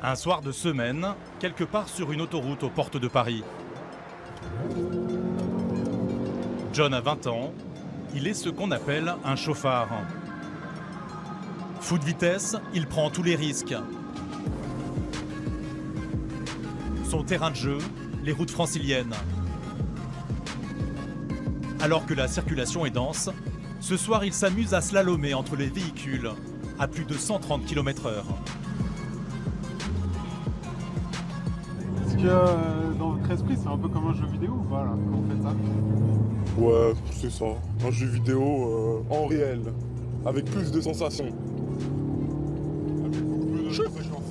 Un soir de semaine, quelque part sur une autoroute aux portes de Paris. John a 20 ans, il est ce qu'on appelle un chauffard. Fou de vitesse, il prend tous les risques. Son terrain de jeu, les routes franciliennes. Alors que la circulation est dense, ce soir il s'amuse à slalomer entre les véhicules à plus de 130 km/h. Est-ce que dans votre esprit c'est un peu comme un jeu vidéo ou pas là, quand vous faites ça? Ouais, c'est ça. Un jeu vidéo en réel, avec plus de sensations. Avec beaucoup plus de fréquence.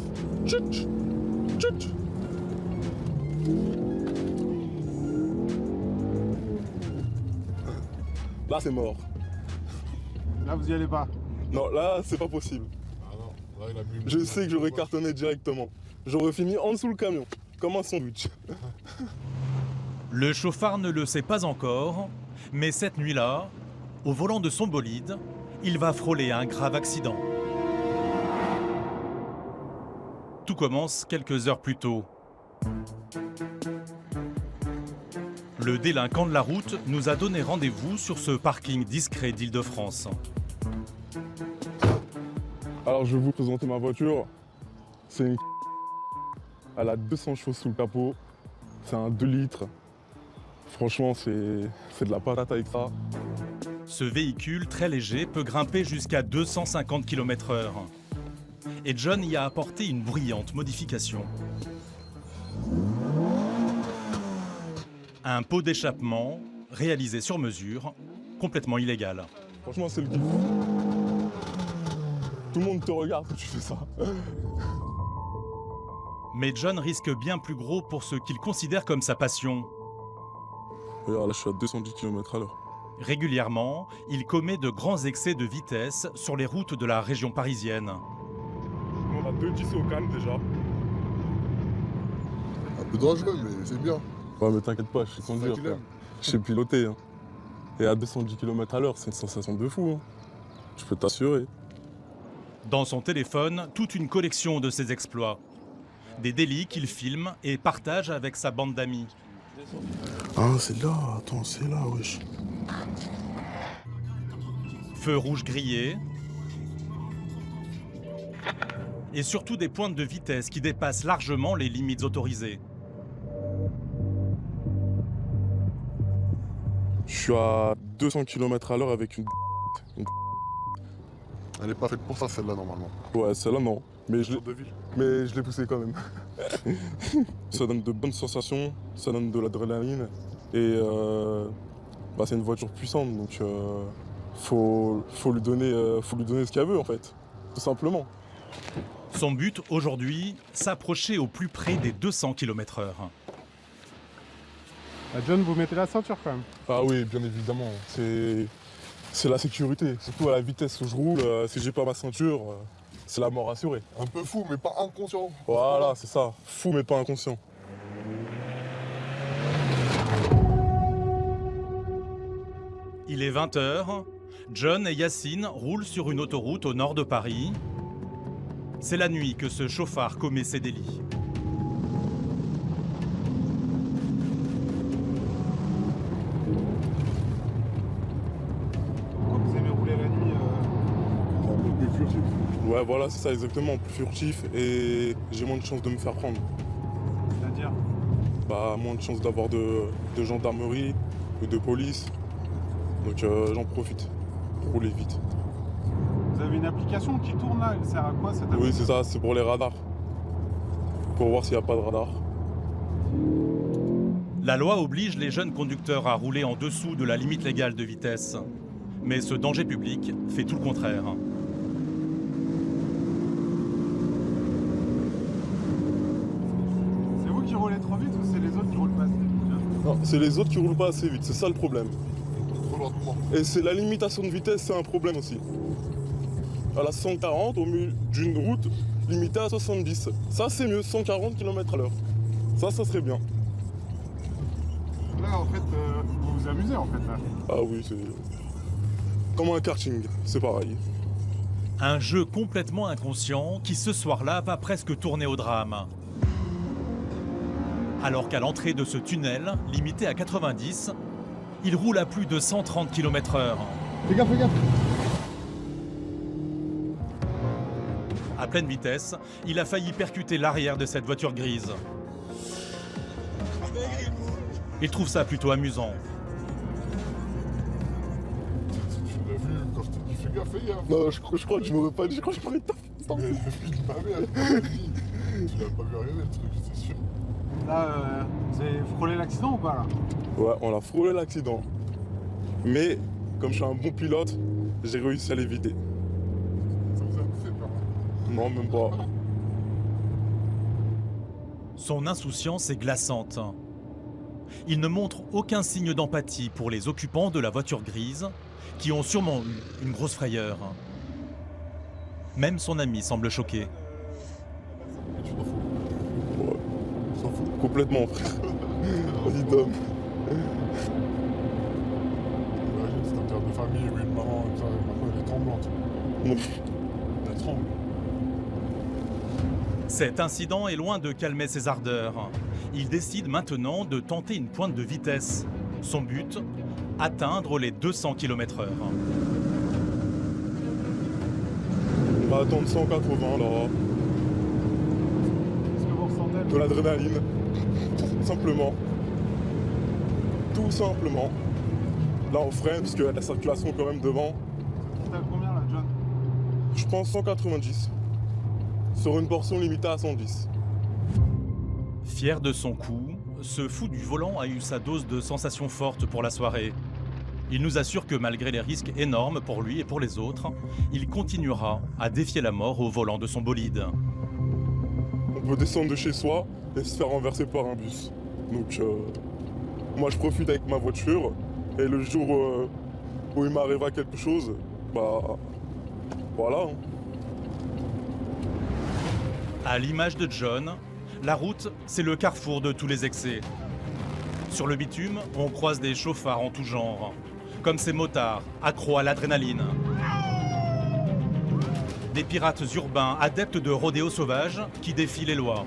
Tchut, tchut. Là, c'est mort. Là vous y allez pas. Non, là, c'est pas possible. Ah non, là il a mis une- Je sais que j'aurais cartonné directement. J'aurais fini en dessous le camion, comme un sandwich. Le chauffard ne le sait pas encore, mais cette nuit-là, au volant de son bolide, il va frôler un grave accident. Tout commence quelques heures plus tôt. Le délinquant de la route nous a donné rendez-vous sur ce parking discret d'Île-de-France. Alors, je vais vous présenter ma voiture. C'est une... Elle a 200 chevaux sous le capot. C'est un 2 litres. Franchement, c'est de la patate avec ça. Ce véhicule très léger peut grimper jusqu'à 250 km/h. Et John y a apporté une brillante modification. Un pot d'échappement réalisé sur mesure, complètement illégal. Franchement, c'est le kiff. Tout le monde te regarde quand tu fais ça. Mais John risque bien plus gros pour ce qu'il considère comme sa passion. Regarde, là, je suis à 210 km/h. Régulièrement, il commet de grands excès de vitesse sur les routes de la région parisienne. On a 2,10 au calme déjà. Un peu dangereux, mais c'est bien. Ouais, mais t'inquiète pas, je sais conduire. qu'il aime. Frère. Je sais piloter. Hein. Et à 210 km/h, c'est une sensation de fou. Hein. Je peux t'assurer. Dans son téléphone, toute une collection de ses exploits. Des délits qu'il filme et partage avec sa bande d'amis. Ah, c'est là, attends, c'est là, wesh. Feux rouges grillés. Et surtout des pointes de vitesse qui dépassent largement les limites autorisées. Je suis à 200 km/h avec une... Elle est pas faite pour ça, celle-là, normalement. Ouais, celle-là, non. Mais je De ville. l'ai poussée quand même. Ça donne de bonnes sensations, ça donne de l'adrénaline. Et c'est une voiture puissante, donc faut lui donner ce qu'elle veut, en fait. Tout simplement. Son but aujourd'hui, s'approcher au plus près des 200 km/h. Bah, John, vous mettez la ceinture quand même. Ah oui, bien évidemment. C'est la sécurité. Surtout à la vitesse où je roule, si j'ai pas ma ceinture, c'est la mort assurée. Un peu fou, mais pas inconscient. Voilà, c'est ça. Fou mais pas inconscient. Il est 20h. John et Yacine roulent sur une autoroute au nord de Paris. C'est la nuit que ce chauffard commet ses délits. Pourquoi vous aimez rouler la nuit C'est un peu plus furtif. Ouais, voilà, c'est ça exactement. Plus furtif et j'ai moins de chances de me faire prendre. C'est-à-dire? Moins de chances d'avoir de gendarmerie ou de police. Donc j'en profite pour rouler vite. Vous avez une application qui tourne là, elle sert à quoi cette application? Oui, c'est ça, c'est pour les radars. Pour voir s'il n'y a pas de radar. La loi oblige les jeunes conducteurs à rouler en dessous de la limite légale de vitesse. Mais ce danger public fait tout le contraire. C'est vous qui roulez trop vite ou c'est les autres qui roulent pas assez vite? Non, c'est les autres qui roulent pas assez vite, c'est ça le problème. Trop lentement. Et c'est la limitation de vitesse, c'est un problème aussi. À la 140 au milieu d'une route limitée à 70. Ça c'est mieux, 140 km/h. Ça serait bien. Là en fait, vous vous amusez en fait là. Ah oui, c'est comme un karting, c'est pareil. Un jeu complètement inconscient qui ce soir-là va presque tourner au drame. Alors qu'à l'entrée de ce tunnel, limité à 90, il roule à plus de 130 km/h. Fais gaffe, fais gaffe. À pleine vitesse, il a failli percuter l'arrière de cette voiture grise. Il trouve ça plutôt amusant. Tu l'as vu quand je t'ai dit fais gaffe. Non, je crois que je m'aurais pas dit, je crois que je m'aurais tapé. Tu l'as pas vu arriver le truc, c'est sûr. Là, vous avez frôlé l'accident ou pas là? Ouais, on a frôlé l'accident. Mais, comme je suis un bon pilote, j'ai réussi à l'éviter. Ça vous a fait peur? Non, même pas. Son insouciance est glaçante. Il ne montre aucun signe d'empathie pour les occupants de la voiture grise, qui ont sûrement eu une grosse frayeur. Même son ami semble choqué. Tu t'en fous? Ouais, Tu t'en fous? complètement, frère. Vas-y, Dom. Imagine, c'est un père de famille ou une maman, comme ça, maintenant elle est tremblante. Elle tremble. Cet incident est loin de calmer ses ardeurs. Il décide maintenant de tenter une pointe de vitesse. Son but, atteindre les 200 km/h. On va attendre 180 là. Est-ce que vous ressentez De l'adrénaline. Tout simplement. Tout simplement. Là on freine parce qu'il y a de la circulation quand même devant. T'as combien là, John? Je pense 190. Sur une portion limitée à 110. Fier de son coup, ce fou du volant a eu sa dose de sensations fortes pour la soirée. Il nous assure que malgré les risques énormes pour lui et pour les autres, il continuera à défier la mort au volant de son bolide. On peut descendre de chez soi et se faire renverser par un bus. Donc moi je profite avec ma voiture et le jour où il m'arrivera quelque chose, bah voilà. Hein. À l'image de John, la route, c'est le carrefour de tous les excès. Sur le bitume, on croise des chauffards en tout genre, comme ces motards accros à l'adrénaline. Des pirates urbains adeptes de rodéo sauvage qui défient les lois.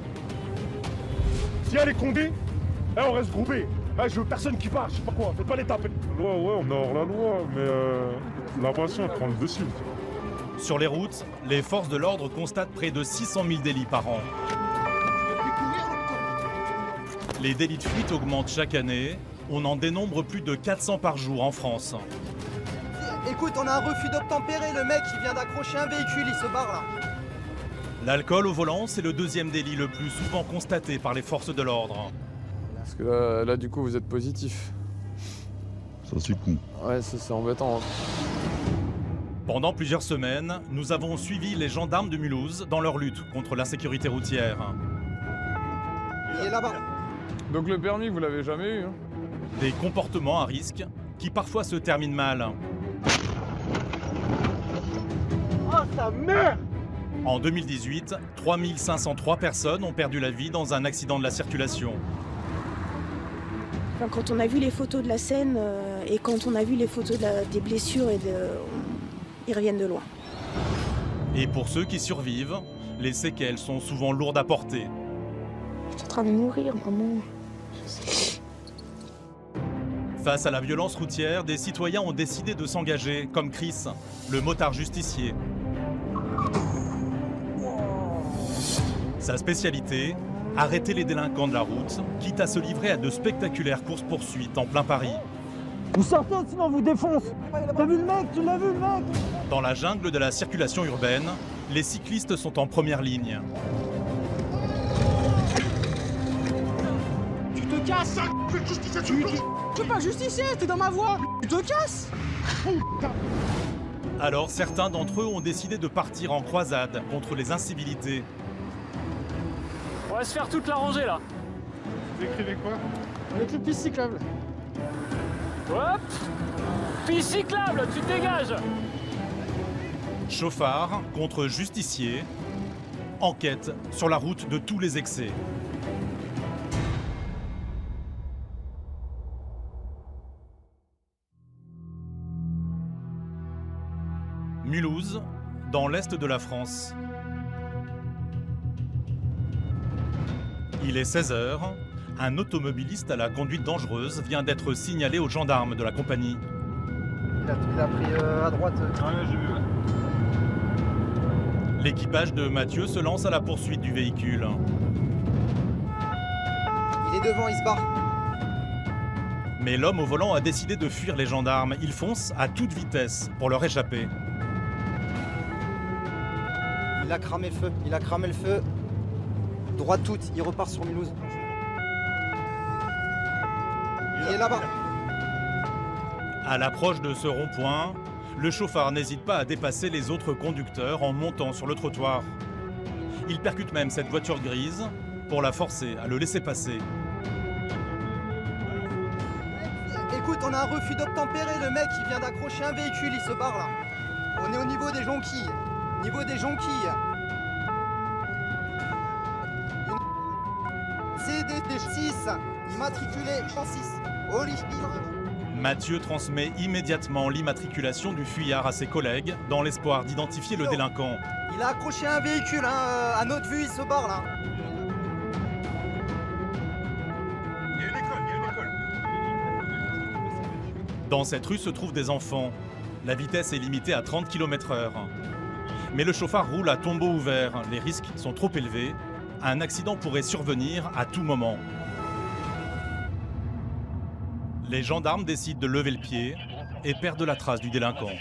Tiens les condés, on reste groupés. Je veux personne qui part, je sais pas quoi, faites pas les taper. Ouais, on est hors la loi, mais la passion prend le dessus. Sur les routes, les forces de l'ordre constatent près de 600 000 délits par an. Les délits de fuite augmentent chaque année. On en dénombre plus de 400 par jour en France. Écoute, on a un refus d'obtempérer, le mec il vient d'accrocher un véhicule, il se barre là. L'alcool au volant, c'est le deuxième délit le plus souvent constaté par les forces de l'ordre. Parce que là, du coup, vous êtes positif. Ça c'est con. Ouais, c'est embêtant. Pendant plusieurs semaines, nous avons suivi les gendarmes de Mulhouse dans leur lutte contre l'insécurité routière. Il est là-bas. Donc le permis, vous l'avez jamais eu, hein? Des comportements à risque qui parfois se terminent mal. Oh sa mère! En 2018, 3503 personnes ont perdu la vie dans un accident de la circulation. Enfin, quand on a vu les photos de la scène et quand on a vu les photos des blessures, ils reviennent de loin. Et pour ceux qui survivent, les séquelles sont souvent lourdes à porter. Je suis en train de mourir, maman. Face à la violence routière, des citoyens ont décidé de s'engager, comme Chris, le motard justicier. Sa spécialité, arrêter les délinquants de la route, quitte à se livrer à de spectaculaires courses-poursuites en plein Paris. Vous sortez sinon on vous défonce. T'as vu le mec? Tu l'as vu le mec? Dans la jungle de la circulation urbaine, les cyclistes sont en première ligne. Tu te casses. Tu es pas justicier, t'es dans ma voie. Tu te casses. Alors certains d'entre eux ont décidé de partir en croisade contre les incivilités. On va se faire toute la rangée là. Vous écrivez quoi? Avec le piste cyclable. Hop. Piste cyclable, tu te dégages. Chauffards contre justiciers. Enquête sur la route de tous les excès. Mulhouse, dans l'est de la France. Il est 16h. Un automobiliste à la conduite dangereuse vient d'être signalé aux gendarmes de la compagnie. Il a pris à droite. Ouais, j'ai vu, ouais. L'équipage de Mathieu se lance à la poursuite du véhicule. Il est devant, il se barre. Mais l'homme au volant a décidé de fuir les gendarmes. Il fonce à toute vitesse pour leur échapper. Il a cramé le feu. Droite toute, il repart sur Mulhouse. Il est là-bas. À l'approche de ce rond-point, le chauffard n'hésite pas à dépasser les autres conducteurs en montant sur le trottoir. Il percute même cette voiture grise pour la forcer à le laisser passer. Écoute, on a un refus d'obtempérer, le mec il vient d'accrocher un véhicule, il se barre là. On est au niveau des jonquilles. Niveau des jonquilles. CDT6, immatriculé 106. Mathieu transmet immédiatement l'immatriculation du fuyard à ses collègues dans l'espoir d'identifier le délinquant. Il a accroché un véhicule, hein, à notre vue il se barre là. Il y a une école. Dans cette rue se trouvent des enfants. La vitesse est limitée à 30 km/h. Mais le chauffard roule à tombeau ouvert. Les risques sont trop élevés. Un accident pourrait survenir à tout moment. Les gendarmes décident de lever le pied et perdent la trace du délinquant. Ouais.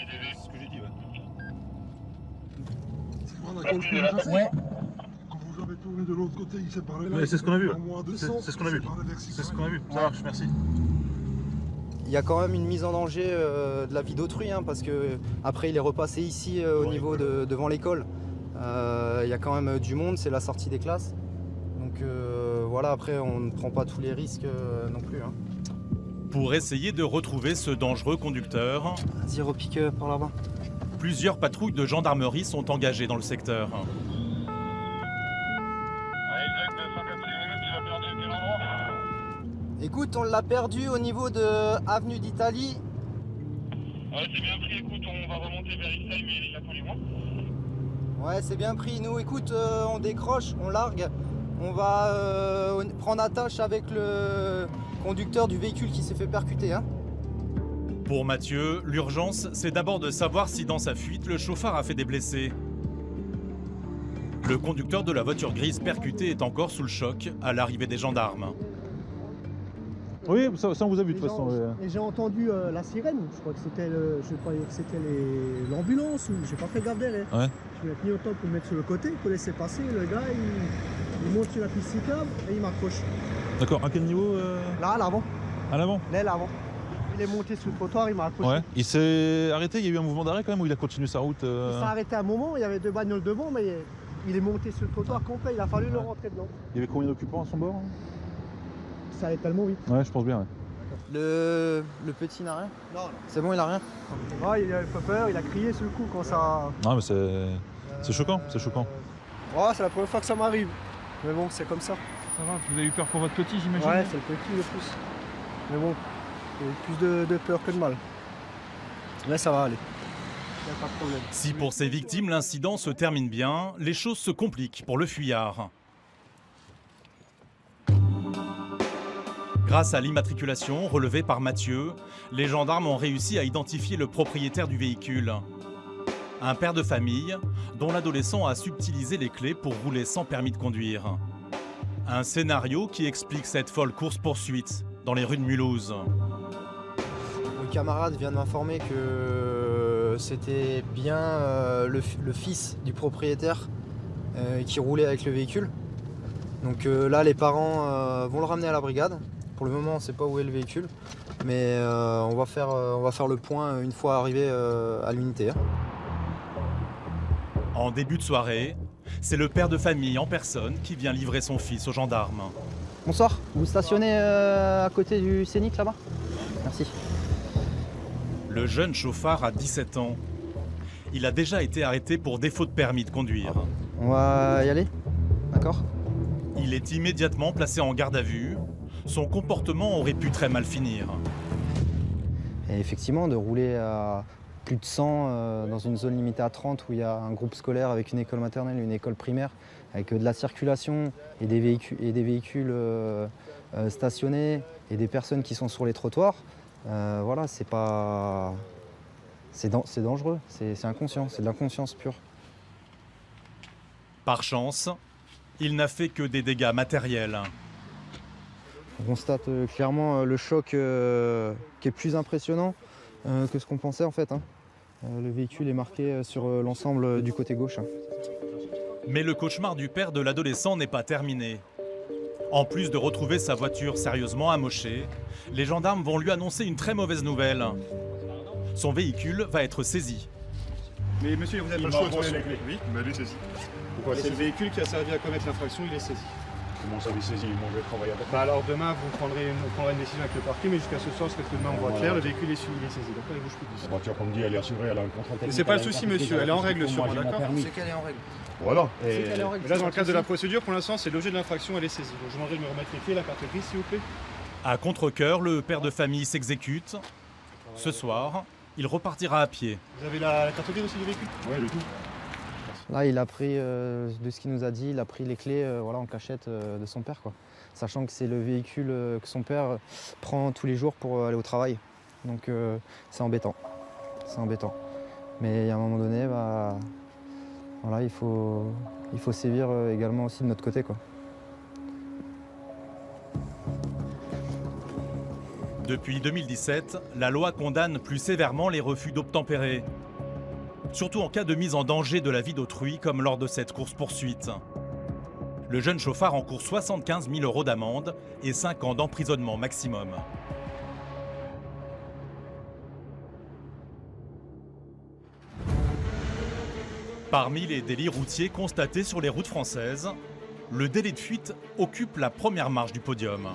Quand vous avez tourné de l'autre côté, il s'est parlé là. C'est ce qu'on a vu. C'est ce qu'on a vu. C'est ce qu'on a vu. Ça marche, merci. Il y a quand même une mise en danger de la vie d'autrui, hein, parce que après il est repassé ici au niveau devant l'école. Il y a quand même du monde, c'est la sortie des classes. Donc voilà, après on ne prend pas tous les risques non plus. Hein. Pour essayer de retrouver ce dangereux conducteur, Vas-y, repique par là-bas. plusieurs patrouilles de gendarmerie sont engagées dans le secteur. Écoute, on l'a perdu au niveau de Avenue d'Italie. Ouais, c'est bien pris. Écoute, on va remonter vers Ixheim et il y a tous les mois. Ouais, c'est bien pris. Nous, écoute, on décroche, on largue. On va prendre attache avec le conducteur du véhicule qui s'est fait percuter. Hein. Pour Mathieu, l'urgence, c'est d'abord de savoir si dans sa fuite, le chauffard a fait des blessés. Le conducteur de la voiture grise percutée est encore sous le choc à l'arrivée des gendarmes. Oui, ça on vous a vu de toute façon. Et j'ai entendu la sirène, je crois que c'était l'ambulance ou j'ai pas fait gaffe derrière. Ouais. Je vais mis autant pour le mettre sur le côté, pour laisser passer, le gars il monte sur la piste cyclable et il m'accroche. D'accord, à quel niveau Là, à l'avant. À l'avant. Là, l'avant. Il est monté sur le trottoir, il m'a accroché. Ouais. Il s'est arrêté, il y a eu un mouvement d'arrêt quand même ou il a continué sa route Il s'est arrêté un moment, il y avait deux bagnoles devant, mais il est monté sur le trottoir complet, il a fallu le rentrer dedans. Il y avait combien d'occupants à son bord? Ça allait tellement vite. Ouais, je pense bien. Ouais. Le petit n'a rien? Non. C'est bon, il a rien? Ouais, il a pas peur, il a crié sur le coup quand ça... Non mais c'est choquant, c'est choquant. Ouais, c'est la première fois que ça m'arrive. Mais bon, c'est comme ça. Ça va, vous avez eu peur pour votre petit, j'imagine? Ouais, c'est le petit le plus. Mais bon, il y a eu plus de peur que de mal. Mais ça va aller. Y a pas de problème. Si pour ces victimes, l'incident se termine bien, les choses se compliquent pour le fuyard. Grâce à l'immatriculation relevée par Mathieu, les gendarmes ont réussi à identifier le propriétaire du véhicule. Un père de famille dont l'adolescent a subtilisé les clés pour rouler sans permis de conduire. Un scénario qui explique cette folle course-poursuite dans les rues de Mulhouse. Le camarade vient de m'informer que c'était bien le fils du propriétaire qui roulait avec le véhicule. Donc là, les parents vont le ramener à la brigade. Pour le moment, on ne sait pas où est le véhicule, mais on va faire le point une fois arrivé à l'unité. Hein. En début de soirée, c'est le père de famille en personne qui vient livrer son fils aux gendarmes. Bonsoir, vous stationnez à côté du Scénic là-bas? Merci. Le jeune chauffard a 17 ans. Il a déjà été arrêté pour défaut de permis de conduire. On va y aller? D'accord. Il est immédiatement placé en garde à vue. Son comportement aurait pu très mal finir. Et effectivement, de rouler plus de 100 dans une zone limitée à 30 où il y a un groupe scolaire avec une école maternelle, une école primaire, avec de la circulation et des véhicules stationnés et des personnes qui sont sur les trottoirs. Voilà, c'est dangereux, c'est inconscient, c'est de l'inconscience pure. Par chance, il n'a fait que des dégâts matériels. On constate clairement le choc qui est plus impressionnant que ce qu'on pensait en fait. Le véhicule est marqué sur l'ensemble du côté gauche. Mais le cauchemar du père de l'adolescent n'est pas terminé. En plus de retrouver sa voiture sérieusement amochée, les gendarmes vont lui annoncer une très mauvaise nouvelle. Son véhicule va être saisi. Mais monsieur, vous n'avez pas le choix de toute façon. Oui, Mais lui, saisi. Pourquoi c'est le véhicule qui a servi à commettre l'infraction, il est saisi. Comment ça, il saisi? Ils m'ont fait travailler avec. Bah alors demain, on prendra une décision avec le parquet, mais jusqu'à ce soir, parce que demain on voit clair, le véhicule est saisi. D'accord, il bouge plus d'ici. La voiture, comme dit, elle est assurée, elle a un contrat technique. Mais c'est pas le souci, monsieur, elle est en règle sur moi, d'accord? C'est qu'elle est en règle. Voilà. Mais là, dans le cadre de la procédure, pour l'instant, c'est l'objet de l'infraction, elle est saisie. Donc je vous demanderai de me remettre les clés, la carte grise, s'il vous plaît. À contre-cœur, le père de famille s'exécute. Ce soir, il repartira à pied. Vous avez la carte grise aussi du véhicule? Ouais, du tout. Là, il a pris, de ce qu'il nous a dit, il a pris les clés en cachette de son père, quoi. Sachant que c'est le véhicule que son père prend tous les jours pour aller au travail. Donc c'est embêtant. C'est embêtant. Mais à un moment donné, voilà, il faut sévir également aussi de notre côté, quoi. Depuis 2017, la loi condamne plus sévèrement les refus d'obtempérer. Surtout en cas de mise en danger de la vie d'autrui, comme lors de cette course-poursuite. Le jeune chauffard encourt 75 000 € d'amende et 5 ans d'emprisonnement maximum. Parmi les délits routiers constatés sur les routes françaises, le délit de fuite occupe la première marche du podium.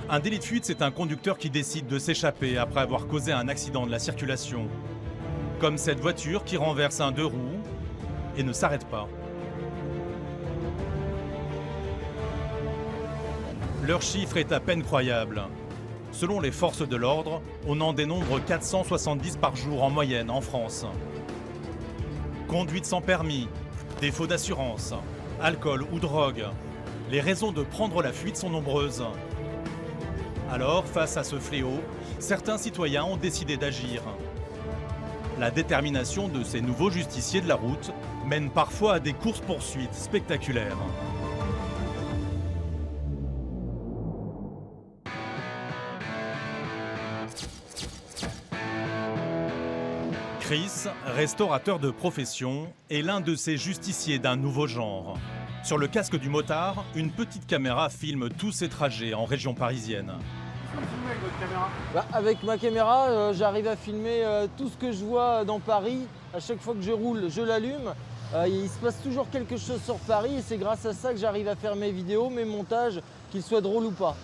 Un délit de fuite, c'est un conducteur qui décide de s'échapper après avoir causé un accident de la circulation. Comme cette voiture qui renverse un 2 roues et ne s'arrête pas. Leur chiffre est à peine croyable. Selon les forces de l'ordre, on en dénombre 470 par jour en moyenne en France. Conduite sans permis, défaut d'assurance, alcool ou drogue, les raisons de prendre la fuite sont nombreuses. Alors, face à ce fléau, certains citoyens ont décidé d'agir. La détermination de ces nouveaux justiciers de la route mène parfois à des courses-poursuites spectaculaires. Chris, restaurateur de profession, est l'un de ces justiciers d'un nouveau genre. Sur le casque du motard, une petite caméra filme tous ses trajets en région parisienne. Vous filmez avec votre caméra? Avec ma caméra, j'arrive à filmer tout ce que je vois dans Paris. À chaque fois que je roule, je l'allume. Il se passe toujours quelque chose sur Paris et c'est grâce à ça que j'arrive à faire mes vidéos, mes montages, qu'ils soient drôles ou pas.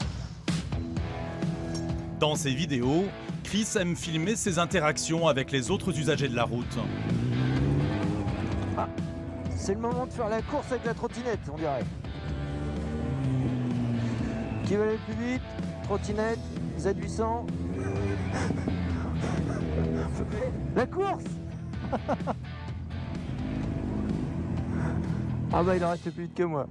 Dans ses vidéos, Chris aime filmer ses interactions avec les autres usagers de la route. Ah, c'est le moment de faire la course avec la trottinette, on dirait. Qui va aller le plus vite? Trottinette, Z800. La course. Ah bah il en reste plus vite que moi.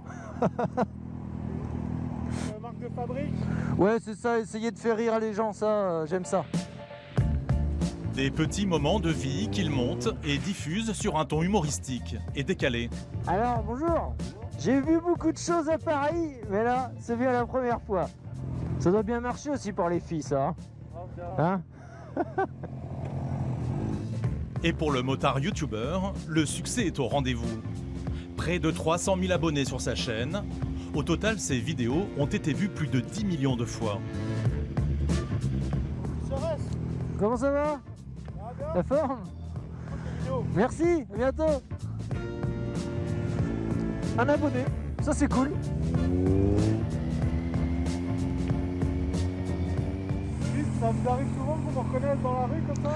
Marque de fabrique? Ouais c'est ça, essayer de faire rire les gens, ça, j'aime ça. Des petits moments de vie qu'il monte et diffuse sur un ton humoristique et décalé. Alors bonjour, j'ai vu beaucoup de choses à Paris, mais là c'est bien la première fois. Ça doit bien marcher aussi pour les filles, ça. Hein? Et pour le motard youtubeur, le succès est au rendez-vous. Près de 300 000 abonnés sur sa chaîne. Au total, ses vidéos ont été vues plus de 10 millions de fois. Comment ça va? La forme? Merci, à bientôt. Un abonné, ça c'est cool. Ça vous arrive souvent qu'on me reconnaisse dans la rue comme ça?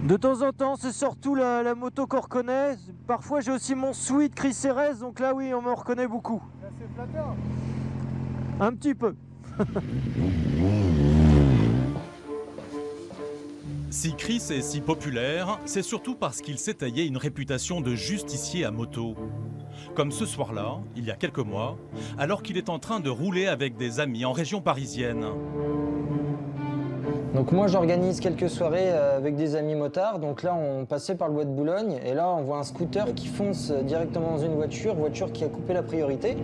De temps en temps, c'est surtout la moto qu'on reconnaît. Parfois, j'ai aussi mon sweat Chris Cérez, donc là, oui, on me reconnaît beaucoup. C'est assez flatteur. Un petit peu. Si Chris est si populaire, c'est surtout parce qu'il s'est taillé une réputation de justicier à moto. Comme ce soir-là, il y a quelques mois, alors qu'il est en train de rouler avec des amis en région parisienne. Donc moi j'organise quelques soirées avec des amis motards, donc là on passait par le bois de Boulogne et là on voit un scooter qui fonce directement dans une voiture qui a coupé la priorité.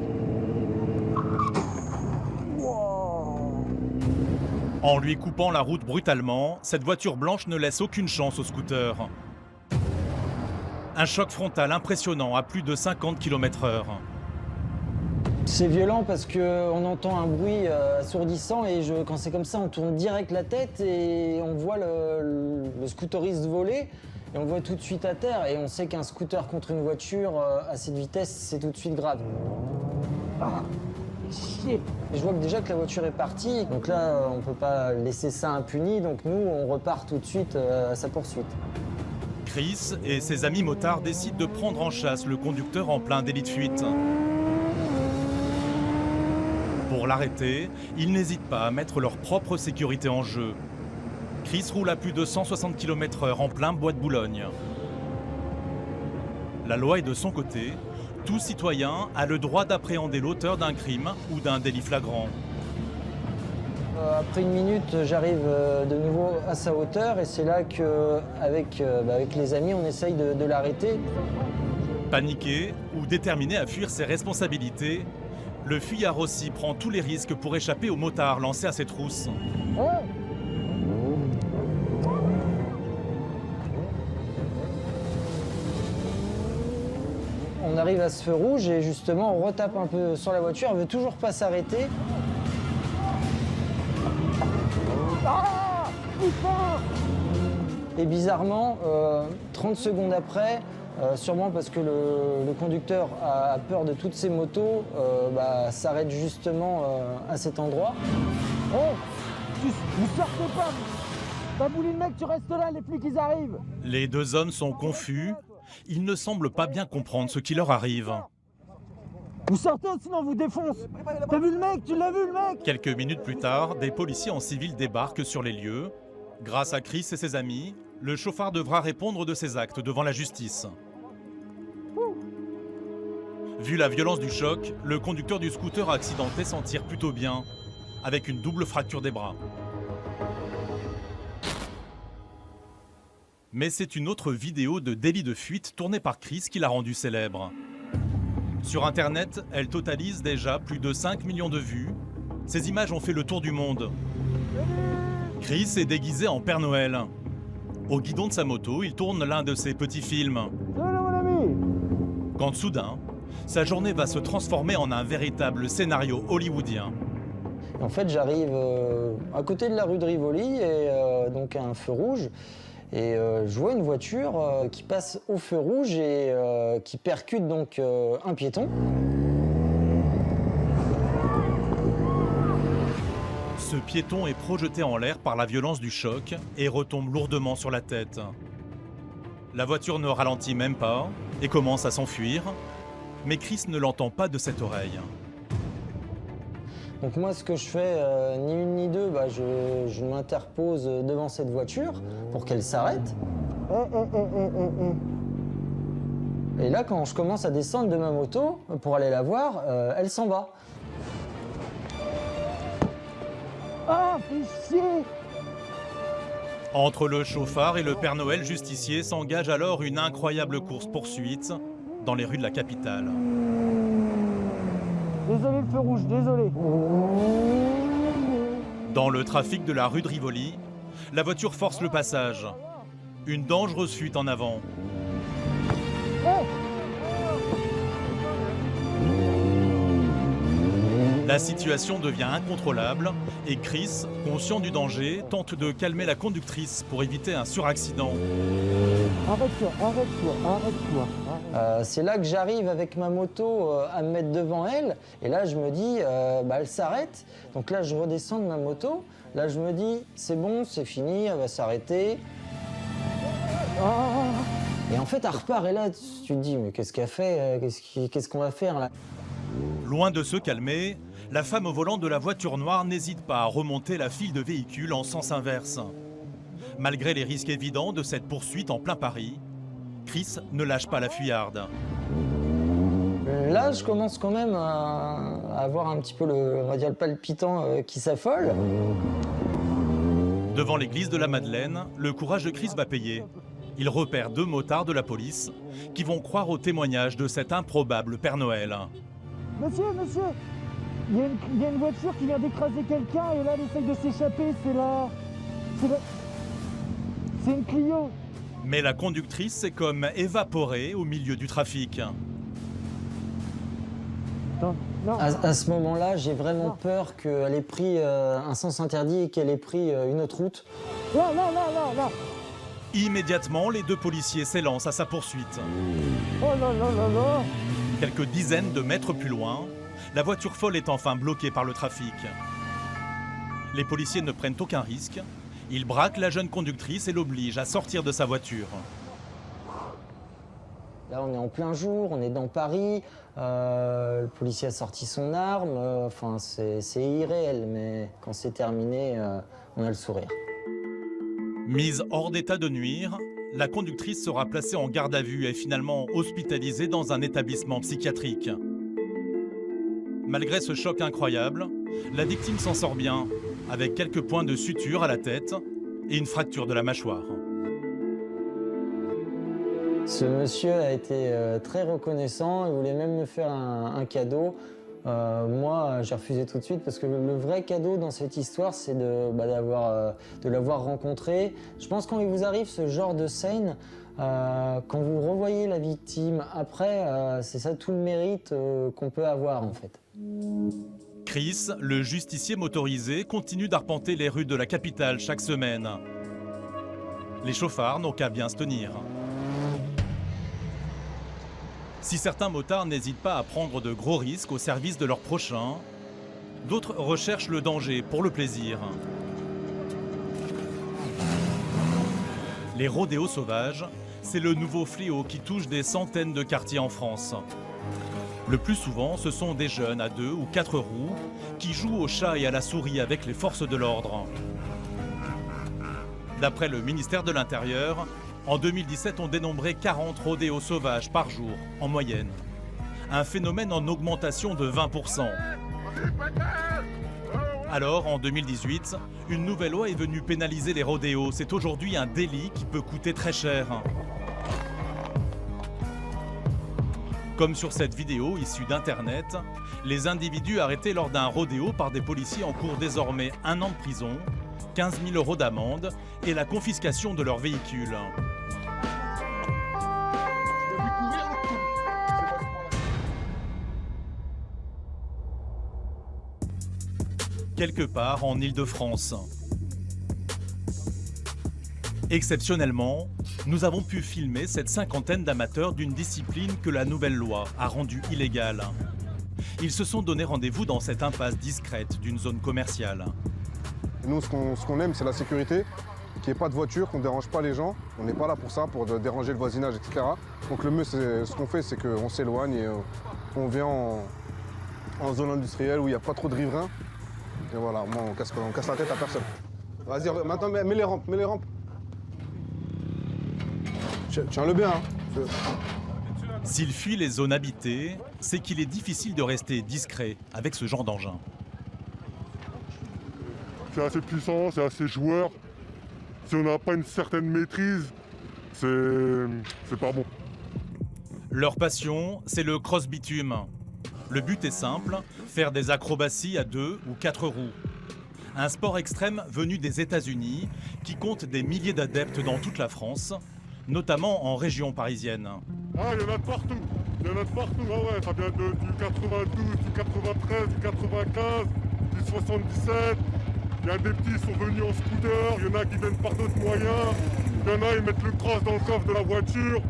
En lui coupant la route brutalement, cette voiture blanche ne laisse aucune chance au scooter. Un choc frontal impressionnant à plus de 50 km/h. C'est violent parce qu'on entend un bruit assourdissant et quand c'est comme ça, on tourne direct la tête et on voit le scooteriste voler et on le voit tout de suite à terre et on sait qu'un scooter contre une voiture à cette vitesse, c'est tout de suite grave. Ah, chier. Et je vois déjà que la voiture est partie, donc là, on peut pas laisser ça impuni, donc nous, on repart tout de suite à sa poursuite. Chris et ses amis motards décident de prendre en chasse le conducteur en plein délit de fuite. Pour l'arrêter, ils n'hésitent pas à mettre leur propre sécurité en jeu. Chris roule à plus de 160 km/h en plein bois de Boulogne. La loi est de son côté. Tout citoyen a le droit d'appréhender l'auteur d'un crime ou d'un délit flagrant. Après une minute, j'arrive de nouveau à sa hauteur et c'est là qu'avec les amis, on essaye de l'arrêter. Paniqué ou déterminé à fuir ses responsabilités, le fuyard aussi prend tous les risques pour échapper aux motards lancés à ses trousses. On arrive à ce feu rouge et justement on retape un peu sur la voiture, elle veut toujours pas s'arrêter. Et bizarrement, 30 secondes après, sûrement parce que le conducteur a peur de toutes ces motos, s'arrête justement à cet endroit. Oh, vous sortez pas! T'as voulu le mec, tu restes là, les flics ils arrivent! Les deux hommes sont confus. Ils ne semblent pas bien comprendre ce qui leur arrive. Vous sortez sinon on vous défonce! T'as vu le mec? Tu l'as vu le mec? Quelques minutes plus tard, des policiers en civil débarquent sur les lieux. Grâce à Chris et ses amis, le chauffard devra répondre de ses actes devant la justice. Vu la violence du choc, le conducteur du scooter accidenté s'en tire plutôt bien, avec une double fracture des bras. Mais c'est une autre vidéo de délit de fuite tournée par Chris qui l'a rendue célèbre. Sur Internet, elle totalise déjà plus de 5 millions de vues. Ces images ont fait le tour du monde. Chris est déguisé en Père Noël. Au guidon de sa moto, il tourne l'un de ses petits films. Quand soudain, sa journée va se transformer en un véritable scénario hollywoodien. En fait, j'arrive à côté de la rue de Rivoli et donc à un feu rouge. Et je vois une voiture qui passe au feu rouge et qui percute donc un piéton. Ce piéton est projeté en l'air par la violence du choc et retombe lourdement sur la tête. La voiture ne ralentit même pas et commence à s'enfuir, mais Chris ne l'entend pas de cette oreille. Donc moi, ce que je fais, ni une ni deux, je m'interpose devant cette voiture pour qu'elle s'arrête. Et là, quand je commence à descendre de ma moto pour aller la voir, elle s'en va. Ah, fais chier! Entre le chauffard et le Père Noël justicier s'engage alors une incroyable course-poursuite dans les rues de la capitale. Désolé le feu rouge, désolé. Dans le trafic de la rue de Rivoli, la voiture force le passage. Une dangereuse fuite en avant. La situation devient incontrôlable et Chris, conscient du danger, tente de calmer la conductrice pour éviter un suraccident. Arrête-toi. C'est là que j'arrive avec ma moto à me mettre devant elle. Et là, je me dis, elle s'arrête. Donc là, je redescends de ma moto. Là, je me dis, c'est bon, c'est fini, elle va s'arrêter. Et en fait, elle repart. Et là, tu te dis, mais qu'est-ce qu'elle fait? Qu'est-ce qu'on va faire là? Loin de se calmer, la femme au volant de la voiture noire n'hésite pas à remonter la file de véhicules en sens inverse. Malgré les risques évidents de cette poursuite en plein Paris, Chris ne lâche pas la fuyarde. Là, je commence quand même à avoir un petit peu on va dire le palpitant qui s'affole. Devant l'église de la Madeleine, le courage de Chris va payer. Il repère 2 motards de la police qui vont croire au témoignage de cet improbable Père Noël. Monsieur, il y a une voiture qui vient d'écraser quelqu'un et là, elle essaye de s'échapper. C'est une Clio. Mais la conductrice s'est comme évaporée au milieu du trafic. À ce moment-là, j'ai vraiment peur qu'elle ait pris un sens interdit et qu'elle ait pris une autre route. Là. Immédiatement, les 2 policiers s'élancent à sa poursuite. Oh là. Quelques dizaines de mètres plus loin, la voiture folle est enfin bloquée par le trafic. Les policiers ne prennent aucun risque. Ils braquent la jeune conductrice et l'obligent à sortir de sa voiture. Là, on est en plein jour, on est dans Paris. Le policier a sorti son arme. Enfin, c'est irréel, mais quand c'est terminé, on a le sourire. Mise hors d'état de nuire, la conductrice sera placée en garde à vue et finalement hospitalisée dans un établissement psychiatrique. Malgré ce choc incroyable, la victime s'en sort bien, avec quelques points de suture à la tête et une fracture de la mâchoire. Ce monsieur a été très reconnaissant, il voulait même me faire un cadeau. Moi, j'ai refusé tout de suite parce que le vrai cadeau dans cette histoire, c'est de l'avoir rencontré. Je pense que quand il vous arrive ce genre de scène, quand vous revoyez la victime après, c'est ça tout le mérite qu'on peut avoir en fait. Chris, le justicier motorisé, continue d'arpenter les rues de la capitale chaque semaine. Les chauffards n'ont qu'à bien se tenir. Si certains motards n'hésitent pas à prendre de gros risques au service de leurs prochains, d'autres recherchent le danger pour le plaisir. Les rodéos sauvages, c'est le nouveau fléau qui touche des centaines de quartiers en France. Le plus souvent, ce sont des jeunes à 2 ou 4 roues qui jouent au chat et à la souris avec les forces de l'ordre. D'après le ministère de l'Intérieur, en 2017, on dénombrait 40 rodéos sauvages par jour, en moyenne. Un phénomène en augmentation de 20%. Alors, en 2018, une nouvelle loi est venue pénaliser les rodéos. C'est aujourd'hui un délit qui peut coûter très cher. Comme sur cette vidéo issue d'Internet, les individus arrêtés lors d'un rodéo par des policiers encourent désormais 1 an de prison, 15 000 € d'amende et la confiscation de leur véhicule. Quelque part en Île-de-France. Exceptionnellement, nous avons pu filmer cette cinquantaine d'amateurs d'une discipline que la nouvelle loi a rendue illégale. Ils se sont donné rendez-vous dans cette impasse discrète d'une zone commerciale. Nous, ce qu'on aime, c'est la sécurité, qu'il n'y ait pas de voiture, qu'on ne dérange pas les gens. On n'est pas là pour ça, pour déranger le voisinage, etc. Donc le mieux, ce qu'on fait, c'est qu'on s'éloigne et on vient en zone industrielle où il n'y a pas trop de riverains. Et voilà, moi, on casse la tête à personne. Vas-y, maintenant, mets les rampes, Tiens-le bien, hein. S'il fuit les zones habitées, c'est qu'il est difficile de rester discret avec ce genre d'engin. C'est assez puissant, c'est assez joueur. Si on n'a pas une certaine maîtrise, c'est pas bon. Leur passion, c'est le cross-bitume. Le but est simple, faire des acrobaties à 2 ou 4 roues. Un sport extrême venu des États-Unis qui compte des milliers d'adeptes dans toute la France, notamment en région parisienne. Ah, il y en a de partout. Ah ouais, ça vient du 92, du 93, du 95, du 77. Il y a des petits qui sont venus en scooter, il y en a qui viennent par d'autres moyens. Il y en a, ils mettent le cross dans le coffre de la voiture.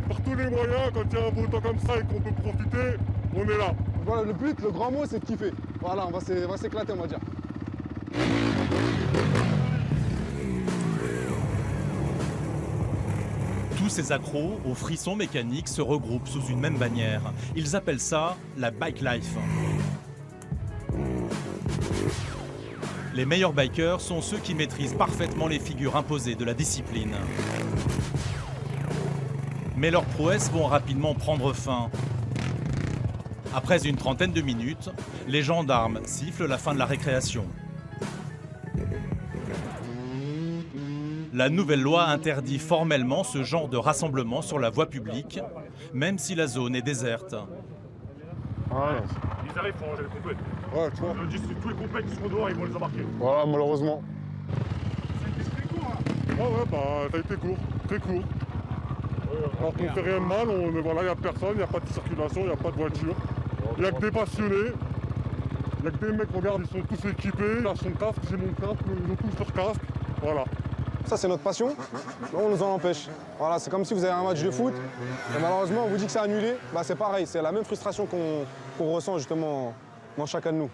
Par tous les moyens, quand il y a un beau temps comme ça et qu'on peut profiter, on est là. Voilà, le but, le grand mot, c'est de kiffer. Voilà, on va s'éclater, on va dire. Tous ces accros aux frissons mécaniques se regroupent sous une même bannière. Ils appellent ça la bike life. Les meilleurs bikers sont ceux qui maîtrisent parfaitement les figures imposées de la discipline. Mais leurs prouesses vont rapidement prendre fin. Après une trentaine de minutes, les gendarmes sifflent la fin de la récréation. La nouvelle loi interdit formellement ce genre de rassemblement sur la voie publique, même si la zone est déserte. Voilà. Ils arrivent pour ranger les compètes. Ouais, tu vois. Je dis, tous les compètes qui seront dehors, ils vont les embarquer. Voilà, malheureusement. Ouais, ouais, bah, ça a été court, très court. Alors qu'on fait rien de mal, voilà, il n'y a personne, il n'y a pas de circulation, il n'y a pas de voiture. Il n'y a que des passionnés. Il n'y a que des mecs, regarde, ils sont tous équipés. Là, son casque, j'ai mon casque, ils ont tous leur casque. Voilà. Ça, c'est notre passion. Là, on nous en empêche. Voilà, c'est comme si vous avez un match de foot. Et malheureusement, on vous dit que c'est annulé. Bah, c'est pareil, c'est la même frustration qu'on ressent justement dans chacun de nous.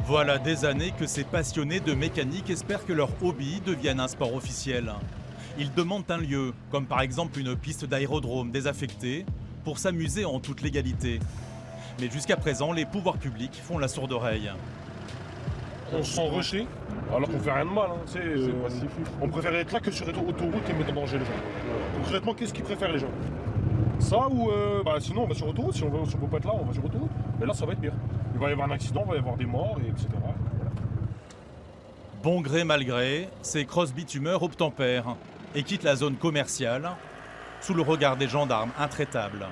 Voilà des années que ces passionnés de mécanique espèrent que leur hobby devienne un sport officiel. Ils demandent un lieu, comme par exemple une piste d'aérodrome désaffectée, pour s'amuser en toute légalité. Mais jusqu'à présent, les pouvoirs publics font la sourde oreille. On se sent rushé, alors qu'on fait rien de mal. Hein, c'est pacifique. On préfère être là que sur autoroute et mettre en danger les gens. Concrètement, qu'est-ce qu'ils préfèrent les gens? Ça ou sinon on va sur autoroute, si on peut pas être là, on va sur autoroute. Mais là ça va être pire. Il va y avoir un accident, il va y avoir des morts, etc. Bon gré mal gré, ces cross-bitumeurs obtempèrent et quittent la zone commerciale sous le regard des gendarmes intraitables.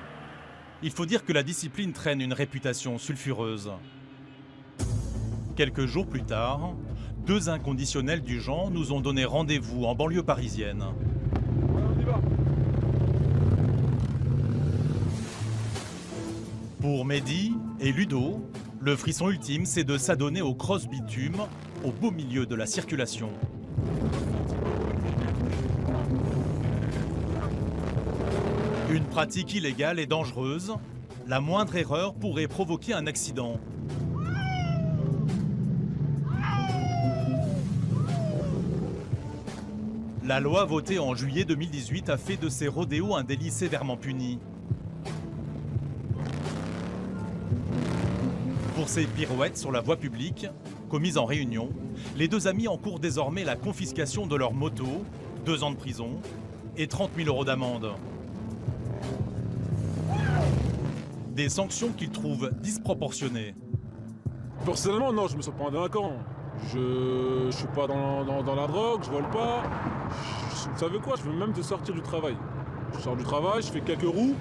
Il faut dire que la discipline traîne une réputation sulfureuse. Quelques jours plus tard, deux inconditionnels du genre nous ont donné rendez-vous en banlieue parisienne. Pour Mehdi et Ludo, le frisson ultime, c'est de s'adonner au cross-bitume au beau milieu de la circulation. Une pratique illégale et dangereuse, la moindre erreur pourrait provoquer un accident. La loi votée en juillet 2018 a fait de ces rodéos un délit sévèrement puni. Pour ces pirouettes sur la voie publique, commises en réunion, les deux amis encourent désormais la confiscation de leur moto, 2 ans de prison et 30 000 € d'amende. Des sanctions qu'ils trouvent disproportionnées. Personnellement, non, je me sens pas un délinquant. Je suis pas dans la drogue, je vole pas. Vous savez quoi, je veux même de sortir du travail. Je sors du travail, je fais quelques roues.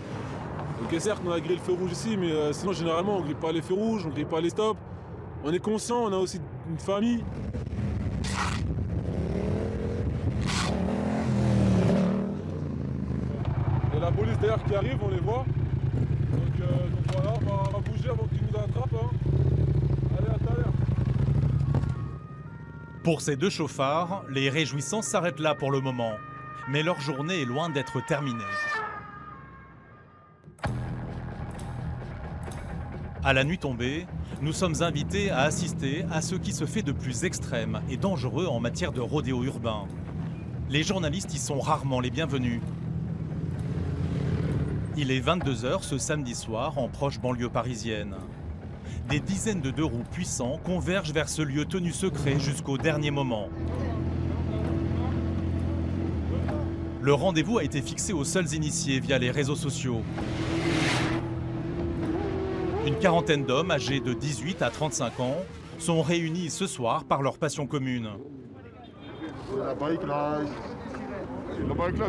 Ok, certes, on a grillé le feu rouge ici, mais sinon, généralement, on grille pas les feux rouges, on grille pas les stops. On est conscient, on a aussi une famille. Et la police d'ailleurs qui arrive, on les voit. Donc voilà, on va bouger avant qu'ils nous attrapent. Hein. Allez, à tout à l'heure. Pour ces deux chauffards, les réjouissances s'arrêtent là pour le moment. Mais leur journée est loin d'être terminée. À la nuit tombée, nous sommes invités à assister à ce qui se fait de plus extrême et dangereux en matière de rodéo urbain. Les journalistes y sont rarement les bienvenus. Il est 22 h ce samedi soir en proche banlieue parisienne. Des dizaines de deux roues puissants convergent vers ce lieu tenu secret jusqu'au dernier moment. Le rendez-vous a été fixé aux seuls initiés via les réseaux sociaux. Une quarantaine d'hommes âgés de 18 à 35 ans sont réunis ce soir par leur passion commune. La bike là,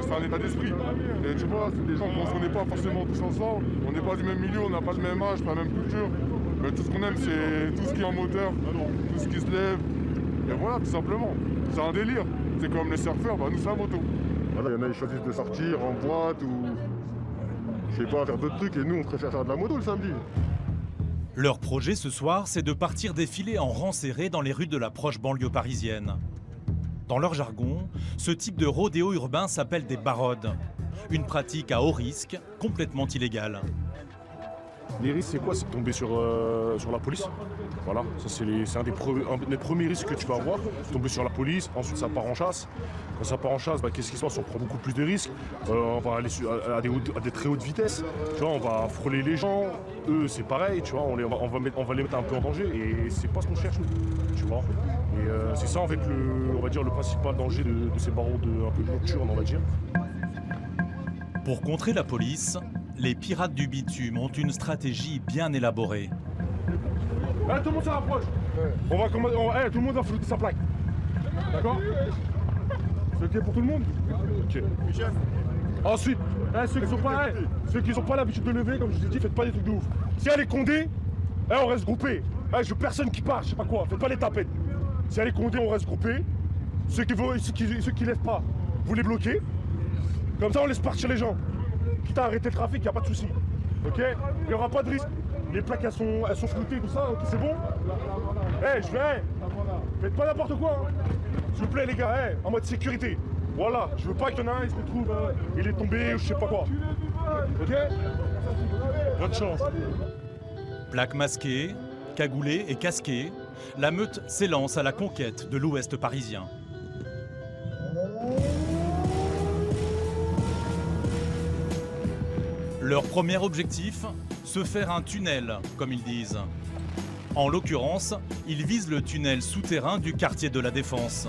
c'est un état d'esprit. Et tu vois, c'est des gens qu'on ne connaît pas forcément tous ensemble. On n'est pas du même milieu, on n'a pas le même âge, pas la même culture. Mais tout ce qu'on aime, c'est tout ce qui est en moteur, tout ce qui se lève. Et voilà, tout simplement. C'est un délire. C'est comme les surfeurs, nous c'est la moto. Voilà, il y en a qui choisissent de sortir en boîte ou je sais pas, faire d'autres trucs. Et nous, on préfère faire de la moto le samedi. Leur projet ce soir, c'est de partir défiler en rang serré dans les rues de la proche banlieue parisienne. Dans leur jargon, ce type de rodéo urbain s'appelle des barodes, une pratique à haut risque, complètement illégale. Les risques, c'est quoi? C'est de tomber sur la police. Voilà, ça c'est un des premiers risques que tu vas avoir. Tomber sur la police, ensuite ça part en chasse. Quand ça part en chasse, qu'est-ce qui se passe? On prend beaucoup plus de risques. On va aller à des très hautes vitesses. Tu vois, on va frôler les gens. Eux, c'est pareil, tu vois, on va les mettre un peu en danger et c'est pas ce qu'on cherche, tu vois. Et c'est ça, en fait, on va dire, le principal danger de ces barreaux un peu nocturnes, on va dire. Pour contrer la police, les pirates du bitume ont une stratégie bien élaborée. Allez, tout le monde se rapproche. On va commencer. Tout le monde va flouter sa plaque. D'accord? C'est ok pour tout le monde? Ok. Ensuite, ceux qui n'ont pas l'habitude de lever, comme je vous ai dit, faites pas des trucs de ouf. Si elle est condée, on reste groupé. Je veux personne qui part, je sais pas quoi, faites pas les tapettes. Si elle est condée, on reste groupé. Ceux qui lèvent pas, vous les bloquez. Comme ça, on laisse partir les gens. Quitte à arrêter le trafic, y a pas de souci. Ok? Il n'y aura pas de risque. Les plaques, elles sont floutées, tout ça, ok, c'est bon? Faites pas n'importe quoi. Hein. S'il vous plaît, les gars, en mode sécurité. Voilà, je veux pas qu'il y en a un, il se retrouve, il est tombé ou je sais pas quoi. Ok? Bonne chance. Plaques masquées, cagoulées et casquées, la meute s'élance à la conquête de l'ouest parisien. Leur premier objectif, se faire un tunnel, comme ils disent. En l'occurrence, ils visent le tunnel souterrain du quartier de la Défense.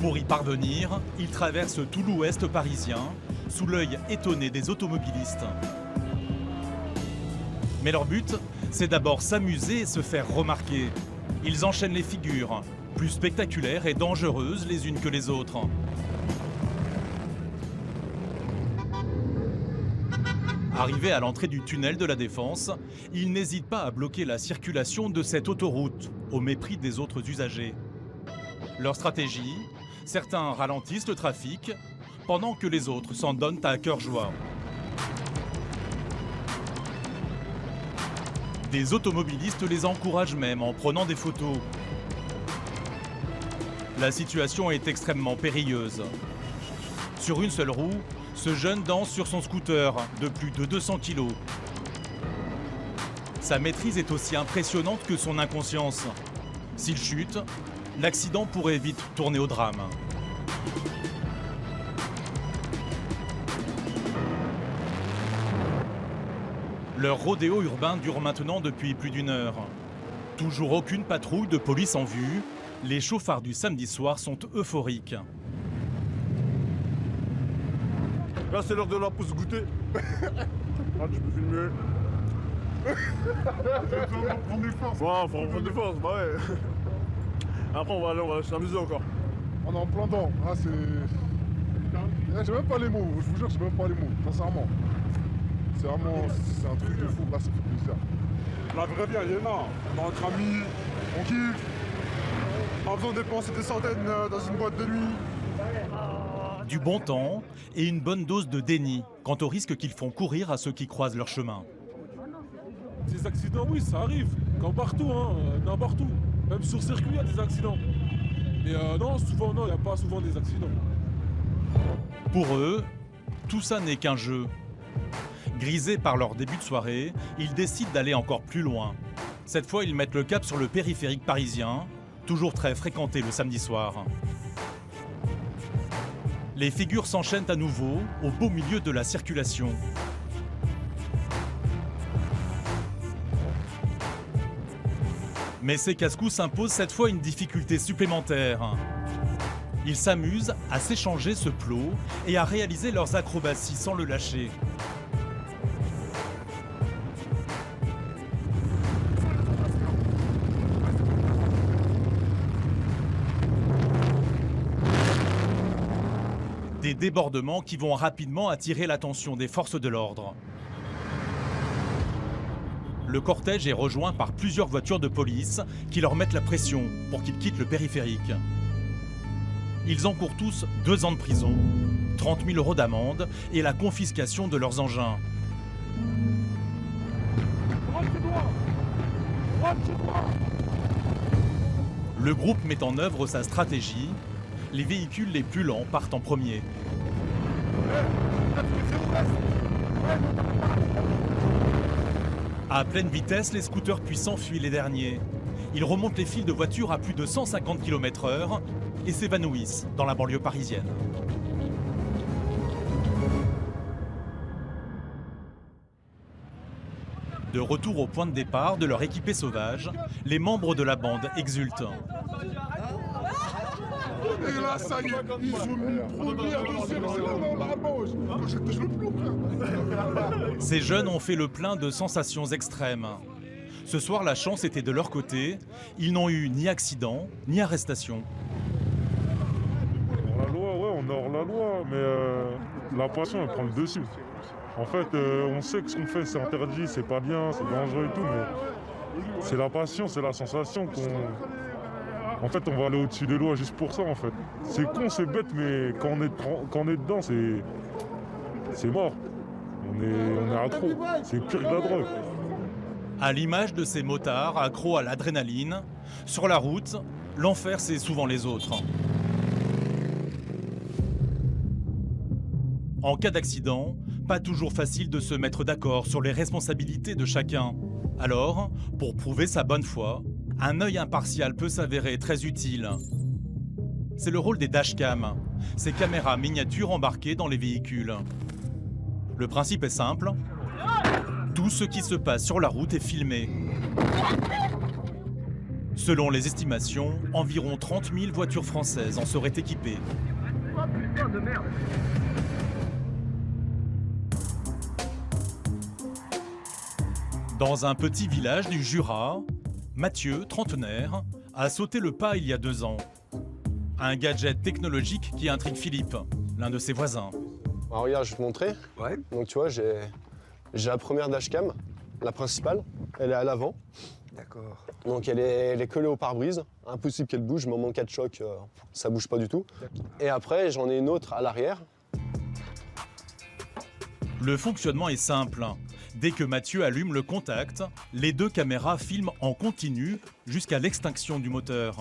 Pour y parvenir, ils traversent tout l'ouest parisien, sous l'œil étonné des automobilistes. Mais leur but, c'est d'abord s'amuser et se faire remarquer. Ils enchaînent les figures, plus spectaculaires et dangereuses les unes que les autres. Arrivés à l'entrée du tunnel de la Défense, ils n'hésitent pas à bloquer la circulation de cette autoroute, au mépris des autres usagers. Leur stratégie, certains ralentissent le trafic, pendant que les autres s'en donnent à cœur joie. Des automobilistes les encouragent même en prenant des photos. La situation est extrêmement périlleuse. Sur une seule roue, ce jeune danse sur son scooter de plus de 200 kg. Sa maîtrise est aussi impressionnante que son inconscience. S'il chute, l'accident pourrait vite tourner au drame. Leur rodéo urbain dure maintenant depuis plus d'1 heure. Toujours aucune patrouille de police en vue, les chauffards du samedi soir sont euphoriques. Là, c'est l'heure de la pause goûter. Ah, tu peux filmer. Prendre des forces. Ouais, faut reprendre des forces, bah ouais. Après, on va s'amuser encore. On est en plein temps. Ah, c'est... J'ai même pas les mots, je vous jure, j'ai même pas les mots, sincèrement. C'est vraiment... C'est un truc de fou, là, ça fait plaisir. La vraie vie, il y en a. On est entre amis, on kiffe. Pas besoin de dépenser des centaines dans une boîte de nuit. Du bon temps et une bonne dose de déni quant aux risques qu'ils font courir à ceux qui croisent leur chemin. Des accidents, oui, ça arrive. Comme partout, n'importe où. Même sur circuit, il y a des accidents. Mais non, souvent, non, il n'y a pas souvent des accidents. Pour eux, tout ça n'est qu'un jeu. Grisés par leur début de soirée, ils décident d'aller encore plus loin. Cette fois, ils mettent le cap sur le périphérique parisien, toujours très fréquenté le samedi soir. Les figures s'enchaînent à nouveau au beau milieu de la circulation. Mais ces casse-coups imposent cette fois une difficulté supplémentaire. Ils s'amusent à s'échanger ce plot et à réaliser leurs acrobaties sans le lâcher. Des débordements qui vont rapidement attirer l'attention des forces de l'ordre. Le cortège est rejoint par plusieurs voitures de police qui leur mettent la pression pour qu'ils quittent le périphérique. Ils encourent tous 2 ans de prison, 30 000 € d'amende et la confiscation de leurs engins. Le groupe met en œuvre sa stratégie. Les véhicules les plus lents partent en premier. À pleine vitesse, les scooters puissants fuient les derniers. Ils remontent les files de voitures à plus de 150 km/h et s'évanouissent dans la banlieue parisienne. De retour au point de départ de leur équipée sauvage, les membres de la bande exultent. Et là, ça y est, ils ont mis première, deuxième, c'est là dans la manche. Je le plombe. Ces jeunes ont fait le plein de sensations extrêmes. Ce soir, la chance était de leur côté. Ils n'ont eu ni accident, ni arrestation. Hors la loi, ouais, on est hors la loi, mais la passion, elle prend le dessus. En fait, on sait que ce qu'on fait, c'est interdit, c'est pas bien, c'est dangereux et tout, mais c'est la passion, c'est la sensation qu'on... En fait, on va aller au-dessus des lois juste pour ça, en fait. C'est con, c'est bête, mais quand on est dedans, c'est mort. On est accro. C'est pire que la drogue. À l'image de ces motards accros à l'adrénaline, sur la route, l'enfer, c'est souvent les autres. En cas d'accident, pas toujours facile de se mettre d'accord sur les responsabilités de chacun. Alors, pour prouver sa bonne foi, un œil impartial peut s'avérer très utile. C'est le rôle des dashcams, ces caméras miniatures embarquées dans les véhicules. Le principe est simple, tout ce qui se passe sur la route est filmé. Selon les estimations, environ 30 000 voitures françaises en seraient équipées. Oh putain de merde! Dans un petit village du Jura, Mathieu, trentenaire, a sauté le pas il y a 2 ans. Un gadget technologique qui intrigue Philippe, l'un de ses voisins. Alors regarde, je vais te montrer. Ouais. Donc tu vois, j'ai la première dashcam, la principale. Elle est à l'avant. D'accord. Donc elle est collée au pare-brise. Impossible qu'elle bouge, même en cas de choc, ça bouge pas du tout. Et après, j'en ai une autre à l'arrière. Le fonctionnement est simple. Dès que Mathieu allume le contact, les 2 caméras filment en continu jusqu'à l'extinction du moteur.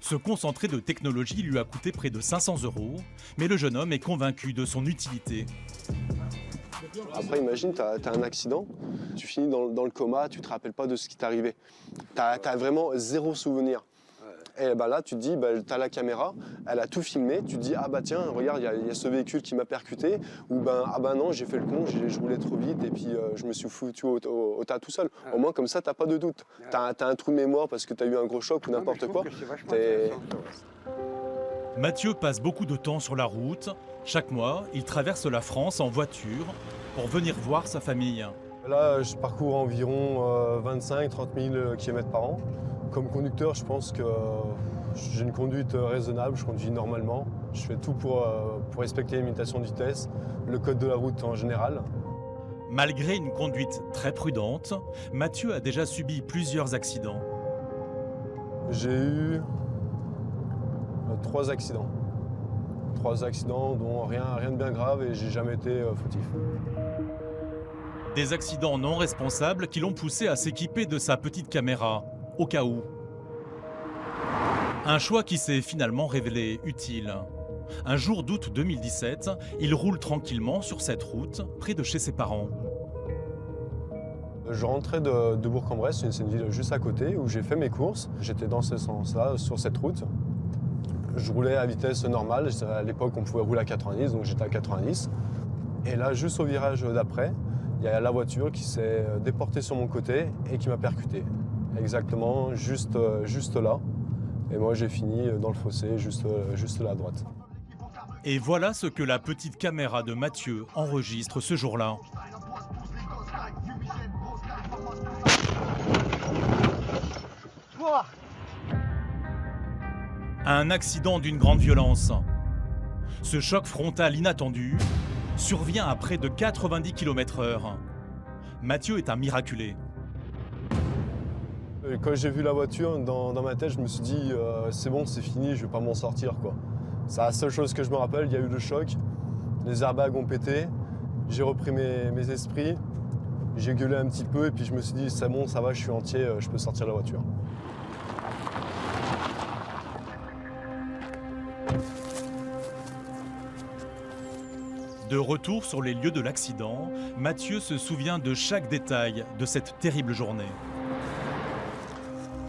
Ce concentré de technologie lui a coûté près de 500 €, mais le jeune homme est convaincu de son utilité. Après, imagine, t'as un accident, tu finis dans le coma, tu te rappelles pas de ce qui t'est arrivé. T'as vraiment 0 souvenir. Et bah là, tu te dis, t'as la caméra, elle a tout filmé, tu te dis, ah bah tiens, regarde, il y a ce véhicule qui m'a percuté, ou ah bah non, j'ai fait le con, je roulais trop vite et puis je me suis foutu au tas tout seul. Au moins, comme ça, t'as pas de doute. T'as un trou de mémoire parce que t'as eu un gros choc ou n'importe quoi. Mathieu passe beaucoup de temps sur la route. Chaque mois, il traverse la France en voiture pour venir voir sa famille. Là, je parcours environ 25-30 000 km par an. Comme conducteur, je pense que j'ai une conduite raisonnable, je conduis normalement. Je fais tout pour respecter les limitations de vitesse, le code de la route en général. Malgré une conduite très prudente, Mathieu a déjà subi plusieurs accidents. J'ai eu 3 accidents. 3 accidents dont rien de bien grave et j'ai jamais été fautif. Des accidents non responsables qui l'ont poussé à s'équiper de sa petite caméra, au cas où. Un choix qui s'est finalement révélé utile. Un jour d'août 2017, il roule tranquillement sur cette route, près de chez ses parents. Je rentrais de Bourg-en-Bresse, c'est une ville juste à côté, où j'ai fait mes courses. J'étais dans ce sens-là, sur cette route. Je roulais à vitesse normale, à l'époque on pouvait rouler à 90, donc j'étais à 90. Et là, juste au virage d'après, il y a la voiture qui s'est déportée sur mon côté et qui m'a percuté. Exactement, juste là. Et moi j'ai fini dans le fossé, juste là à droite. Et voilà ce que la petite caméra de Mathieu enregistre ce jour-là. Un accident d'une grande violence. Ce choc frontal inattendu survient à près de 90 km/h. Mathieu est un miraculé. Quand j'ai vu la voiture, dans ma tête, je me suis dit c'est bon, c'est fini, je vais pas m'en sortir, quoi. C'est la seule chose que je me rappelle, il y a eu le choc, les airbags ont pété, j'ai repris mes esprits, j'ai gueulé un petit peu et puis je me suis dit c'est bon, ça va, je suis entier, je peux sortir de la voiture. De retour sur les lieux de l'accident, Mathieu se souvient de chaque détail de cette terrible journée.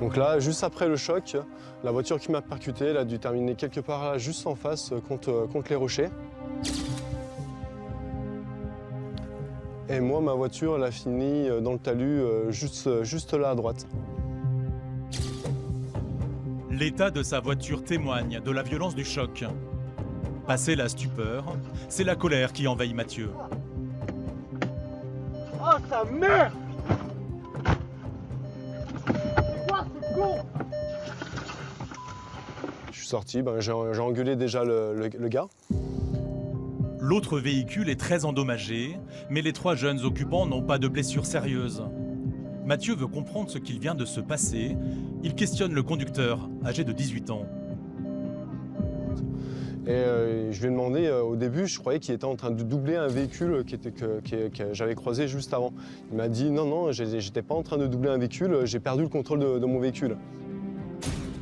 Donc là, juste après le choc, la voiture qui m'a percuté, elle a dû terminer quelque part là, juste en face, contre les rochers. Et moi, ma voiture, elle a fini dans le talus, juste là à droite. L'état de sa voiture témoigne de la violence du choc. Passé la stupeur, c'est la colère qui envahit Mathieu. Oh sa mère! C'est quoi ce con? Je suis sorti, j'ai engueulé déjà le gars. L'autre véhicule est très endommagé, mais les 3 jeunes occupants n'ont pas de blessures sérieuses. Mathieu veut comprendre ce qu'il vient de se passer. Il questionne le conducteur, âgé de 18 ans. Et je lui ai demandé, au début, je croyais qu'il était en train de doubler un véhicule que j'avais croisé juste avant. Il m'a dit non, j'étais pas en train de doubler un véhicule, j'ai perdu le contrôle de mon véhicule.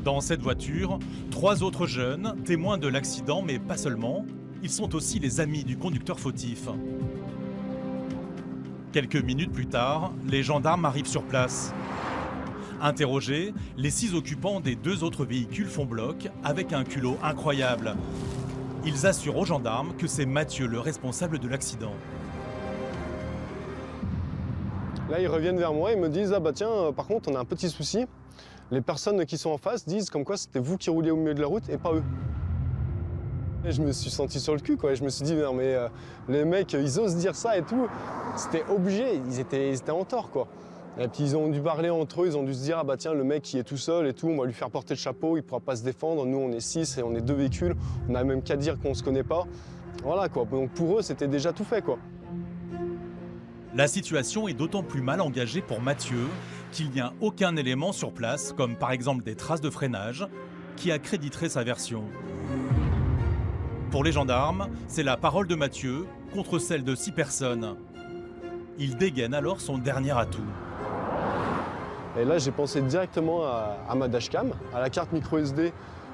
Dans cette voiture, 3 autres jeunes, témoins de l'accident, mais pas seulement. Ils sont aussi les amis du conducteur fautif. Quelques minutes plus tard, les gendarmes arrivent sur place. Interrogés, les 6 occupants des 2 autres véhicules font bloc avec un culot incroyable. Ils assurent aux gendarmes que c'est Mathieu le responsable de l'accident. Là, ils reviennent vers moi et me disent « Ah bah tiens, par contre, on a un petit souci. Les personnes qui sont en face disent comme quoi c'était vous qui rouliez au milieu de la route et pas eux. » Et je me suis senti sur le cul, quoi. Je me suis dit « Non mais les mecs, ils osent dire ça et tout. » C'était obligé, ils étaient en tort, quoi. Et puis ils ont dû parler entre eux, ils ont dû se dire « Ah bah tiens, le mec qui est tout seul et tout, on va lui faire porter le chapeau, il pourra pas se défendre. Nous, on est 6 et on est 2 véhicules. On n'a même qu'à dire qu'on se connaît pas. » Voilà, quoi. Donc pour eux, c'était déjà tout fait, quoi. La situation est d'autant plus mal engagée pour Mathieu qu'il n'y a aucun élément sur place, comme par exemple des traces de freinage, qui accréditerait sa version. Pour les gendarmes, c'est la parole de Mathieu contre celle de 6 personnes. Il dégaine alors son dernier atout. Et là, j'ai pensé directement à ma dashcam, à la carte micro SD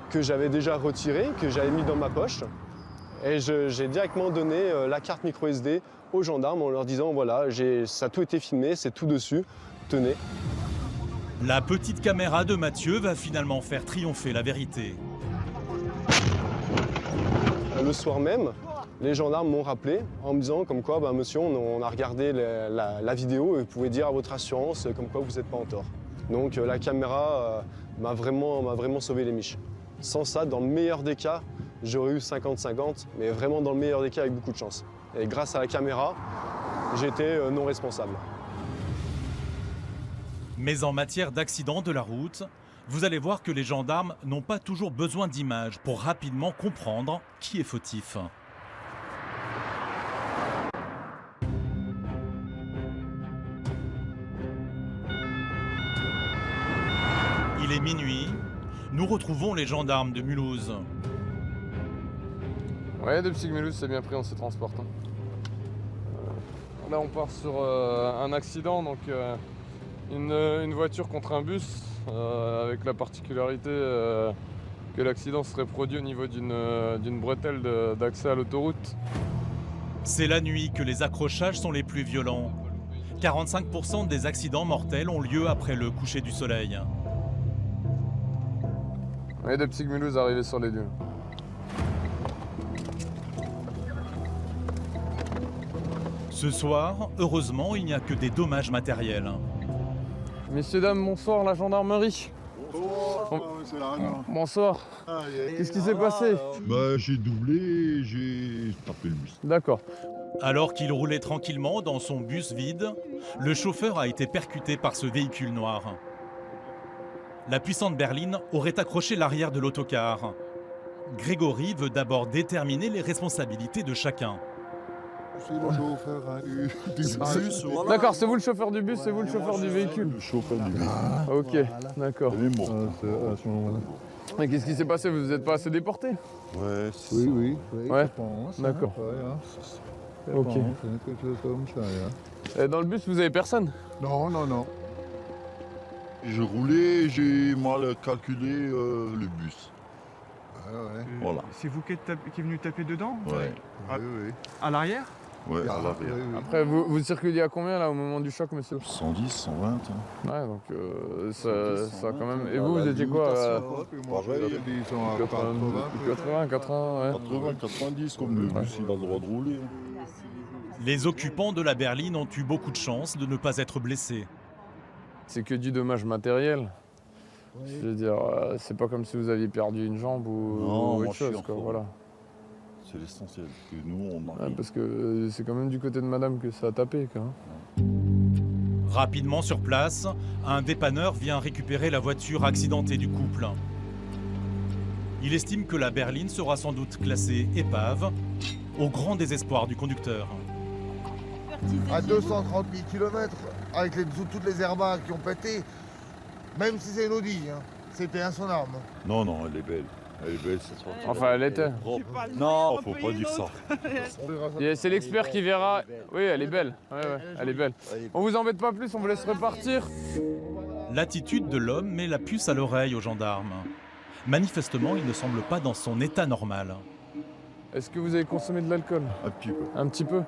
que j'avais déjà retirée, que j'avais mis dans ma poche. Et j'ai directement donné la carte micro SD aux gendarmes en leur disant voilà, ça a tout été filmé, c'est tout dessus, tenez. La petite caméra de Mathieu va finalement faire triompher la vérité. Le soir même, les gendarmes m'ont rappelé en me disant comme quoi, monsieur, on a regardé la vidéo et vous pouvez dire à votre assurance comme quoi vous n'êtes pas en tort. Donc la caméra m'a vraiment sauvé les miches. Sans ça, dans le meilleur des cas, j'aurais eu 50-50, mais vraiment dans le meilleur des cas avec beaucoup de chance. Et grâce à la caméra, j'étais non responsable. Mais en matière d'accident de la route, vous allez voir que les gendarmes n'ont pas toujours besoin d'images pour rapidement comprendre qui est fautif. Il est minuit, nous retrouvons les gendarmes de Mulhouse. Ouais, depuis que Mulhouse s'est bien pris, on se transporte. Là, on part sur un accident, donc une voiture contre un bus, avec la particularité que l'accident serait produit au niveau d'une bretelle d'accès à l'autoroute. C'est la nuit que les accrochages sont les plus violents. 45% des accidents mortels ont lieu après le coucher du soleil. Ouais, depuis que Mulhouse est arrivé sur les dunes. Ce soir, heureusement, il n'y a que des dommages matériels. Messieurs, dames, bonsoir, la gendarmerie. Bonsoir. Qu'est-ce qui s'est passé? J'ai doublé, j'ai tapé le bus. D'accord. Alors qu'il roulait tranquillement dans son bus vide, le chauffeur a été percuté par ce véhicule noir. La puissante berline aurait accroché l'arrière de l'autocar. Grégory veut d'abord déterminer les responsabilités de chacun. C'est le chauffeur du bus. D'accord, c'est vous le chauffeur du bus, c'est vous le chauffeur du véhicule. Le chauffeur du bus. Ok, d'accord. Il est mort. Mais qu'est-ce qui s'est passé? Vous n'êtes pas assez déporté? Ouais, Oui, ouais. je pense. D'accord. Ok. Quelque chose comme ça. Et dans le bus, vous avez personne? Non. Je roulais, j'ai mal calculé le bus. Voilà. C'est vous qui êtes venu taper dedans? Ouais. À l'arrière? Ouais, à l'arrière. Après, vous circuliez à combien là au moment du choc, monsieur? 110, 120. Hein. Ouais, donc ça quand même. Et vous étiez quoi Pareil, ils sont à 80, 80, ouais. 80, 90, comme le bus, il a le droit de rouler. Les occupants de la berline ont eu beaucoup de chance de ne pas être blessés. C'est que du dommage matériel. Je veux dire, c'est pas comme si vous aviez perdu une jambe ou autre chose, quoi, voilà. C'est l'essentiel, que nous, on arrive. Parce que c'est quand même du côté de madame que ça a tapé, quoi. Rapidement sur place, un dépanneur vient récupérer la voiture accidentée du couple. Il estime que la berline sera sans doute classée épave, au grand désespoir du conducteur. À 230 000 km, avec toutes les airbags qui ont pété, même si c'est une Audi, hein, c'était insonnable. Non, non, elle est belle. Elle est belle, cette voiture. Enfin, elle était. Non, faut pas dire ça. C'est l'expert qui verra. Oui, elle est belle. Ouais, elle est belle. On vous embête pas plus, on vous laisse repartir. L'attitude de l'homme met la puce à l'oreille aux gendarmes. Manifestement, il ne semble pas dans son état normal. Est-ce que vous avez consommé de l'alcool? Un petit peu. Un petit peu.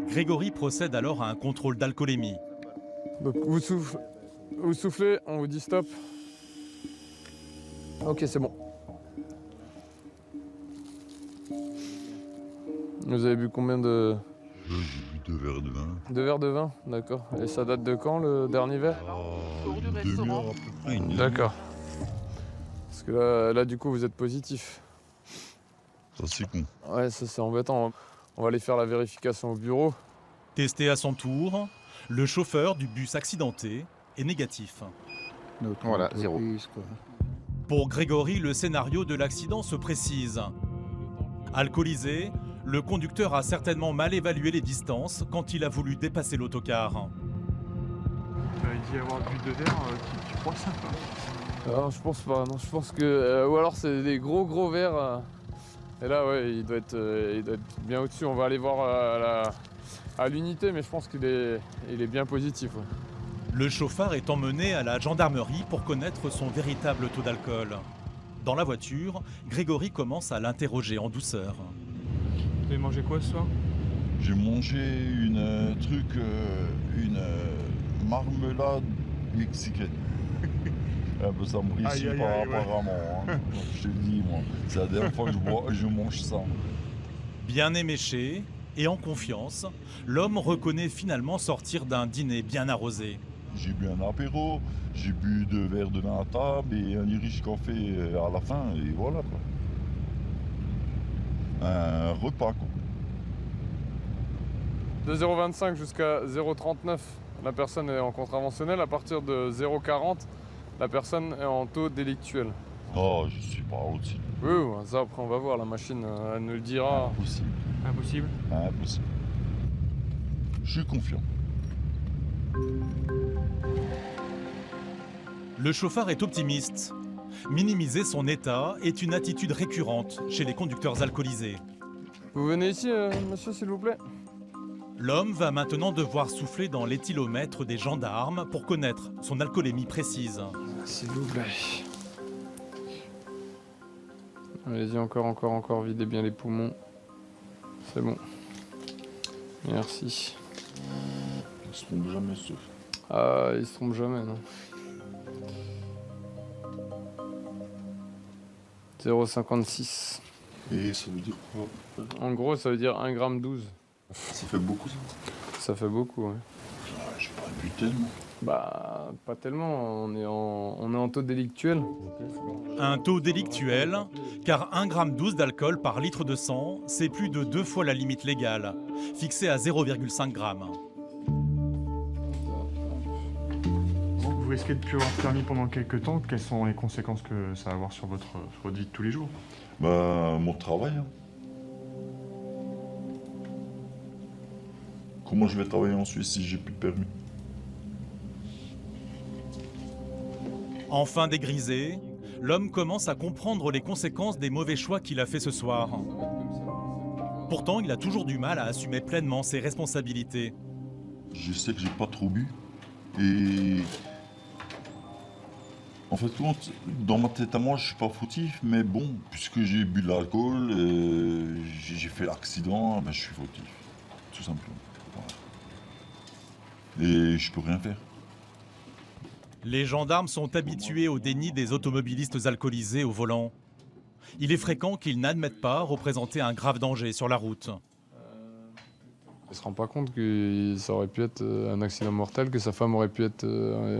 Grégory procède alors à un contrôle d'alcoolémie. Donc vous soufflez, on vous dit stop. Ok, c'est bon. Vous avez bu combien de... J'ai bu 2 verres de vin. 2 verres de vin, d'accord. Et ça date de quand, le dernier verre? Une demi-heure à peu près. D'accord. Parce que là, du coup, vous êtes positif. Ça, c'est con. Ouais, ça, c'est embêtant. On va aller faire la vérification au bureau. Testé à son tour, le chauffeur du bus accidenté est négatif. Voilà, 0. Pour Grégory, le scénario de l'accident se précise. Alcoolisé, le conducteur a certainement mal évalué les distances quand il a voulu dépasser l'autocar. Il dit avoir bu 2 verres, tu crois ça quoi? Non, je pense pas. Non, je pense que... ou alors c'est des gros verres. Et là, ouais, il doit être bien au-dessus. On va aller voir à l'unité, mais je pense qu'il est bien positif. Ouais. Le chauffard est emmené à la gendarmerie pour connaître son véritable taux d'alcool. Dans la voiture, Grégory commence à l'interroger en douceur. Vous avez mangé quoi ce soir? J'ai mangé une marmelade mexicaine. Ça me réussit pas apparemment. Hein. Je te le dis, moi. C'est la dernière fois que je mange ça. Bien éméché et en confiance, l'homme reconnaît finalement sortir d'un dîner bien arrosé. J'ai bu un apéro, j'ai bu 2 verres de vin à table et un Irish café à la fin, et voilà quoi. Un repas quoi. De 0,25 jusqu'à 0,39, la personne est en contraventionnel. À partir de 0,40, la personne est en taux délictuel. Oh, je suis pas au-dessus. Oui, ça après on va voir, la machine elle nous le dira. Impossible. Impossible? Impossible. Je suis confiant. Le chauffard est optimiste. Minimiser son état est une attitude récurrente chez les conducteurs alcoolisés. Vous venez ici, monsieur, s'il vous plaît? L'homme va maintenant devoir souffler dans l'éthylomètre des gendarmes pour connaître son alcoolémie précise. S'il vous plaît. Allez-y, encore, videz bien les poumons. C'est bon. Merci. Ils se trompent jamais, ceux. Ah, ils se trompent jamais, non. 0,56. Et ça veut dire quoi? En gros, ça veut dire 1,12 g. Ça fait beaucoup, ça? Ça fait beaucoup, ouais. Ah, j'ai pas bu tellement. Bah, pas tellement. On est en taux délictuel. Un taux délictuel, car 1,12 g d'alcool par litre de sang, c'est plus de 2 fois la limite légale, fixée à 0,5 g. Vous risquez de plus avoir de permis pendant quelques temps. Quelles sont les conséquences que ça va avoir sur votre vie de tous les jours? Bah, mon travail. Hein. Comment je vais travailler en Suisse si j'ai plus de permis? Enfin dégrisé, l'homme commence à comprendre les conséquences des mauvais choix qu'il a fait ce soir. Pourtant, il a toujours du mal à assumer pleinement ses responsabilités. Je sais que j'ai pas trop bu. Et En fait, dans ma tête à moi, je suis pas fautif, mais bon, puisque j'ai bu de l'alcool, j'ai fait l'accident, ben, je suis fautif, tout simplement. Voilà. Et je peux rien faire. Les gendarmes sont habitués au déni des automobilistes alcoolisés au volant. Il est fréquent qu'ils n'admettent pas représenter un grave danger sur la route. Il ne se rend pas compte que ça aurait pu être un accident mortel, que sa femme aurait pu être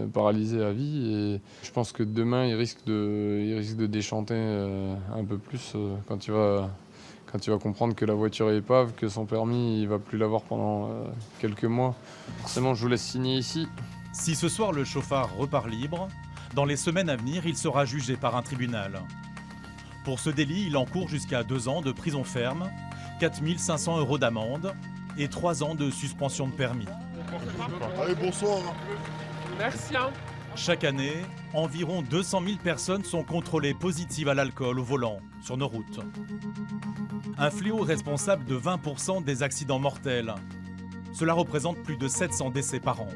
paralysée à vie. Et je pense que demain, il risque de déchanter un peu plus quand il va comprendre que la voiture est épave, que son permis, il ne va plus l'avoir pendant quelques mois. Forcément, je vous laisse signer ici. Si ce soir le chauffard repart libre, dans les semaines à venir, il sera jugé par un tribunal. Pour ce délit, il encourt jusqu'à 2 ans de prison ferme, 4 500 € d'amende et 3 ans de suspension de permis. Allez, bonsoir. Merci. Chaque année, environ 200 000 personnes sont contrôlées positives à l'alcool au volant sur nos routes. Un fléau responsable de 20% des accidents mortels. Cela représente plus de 700 décès par an.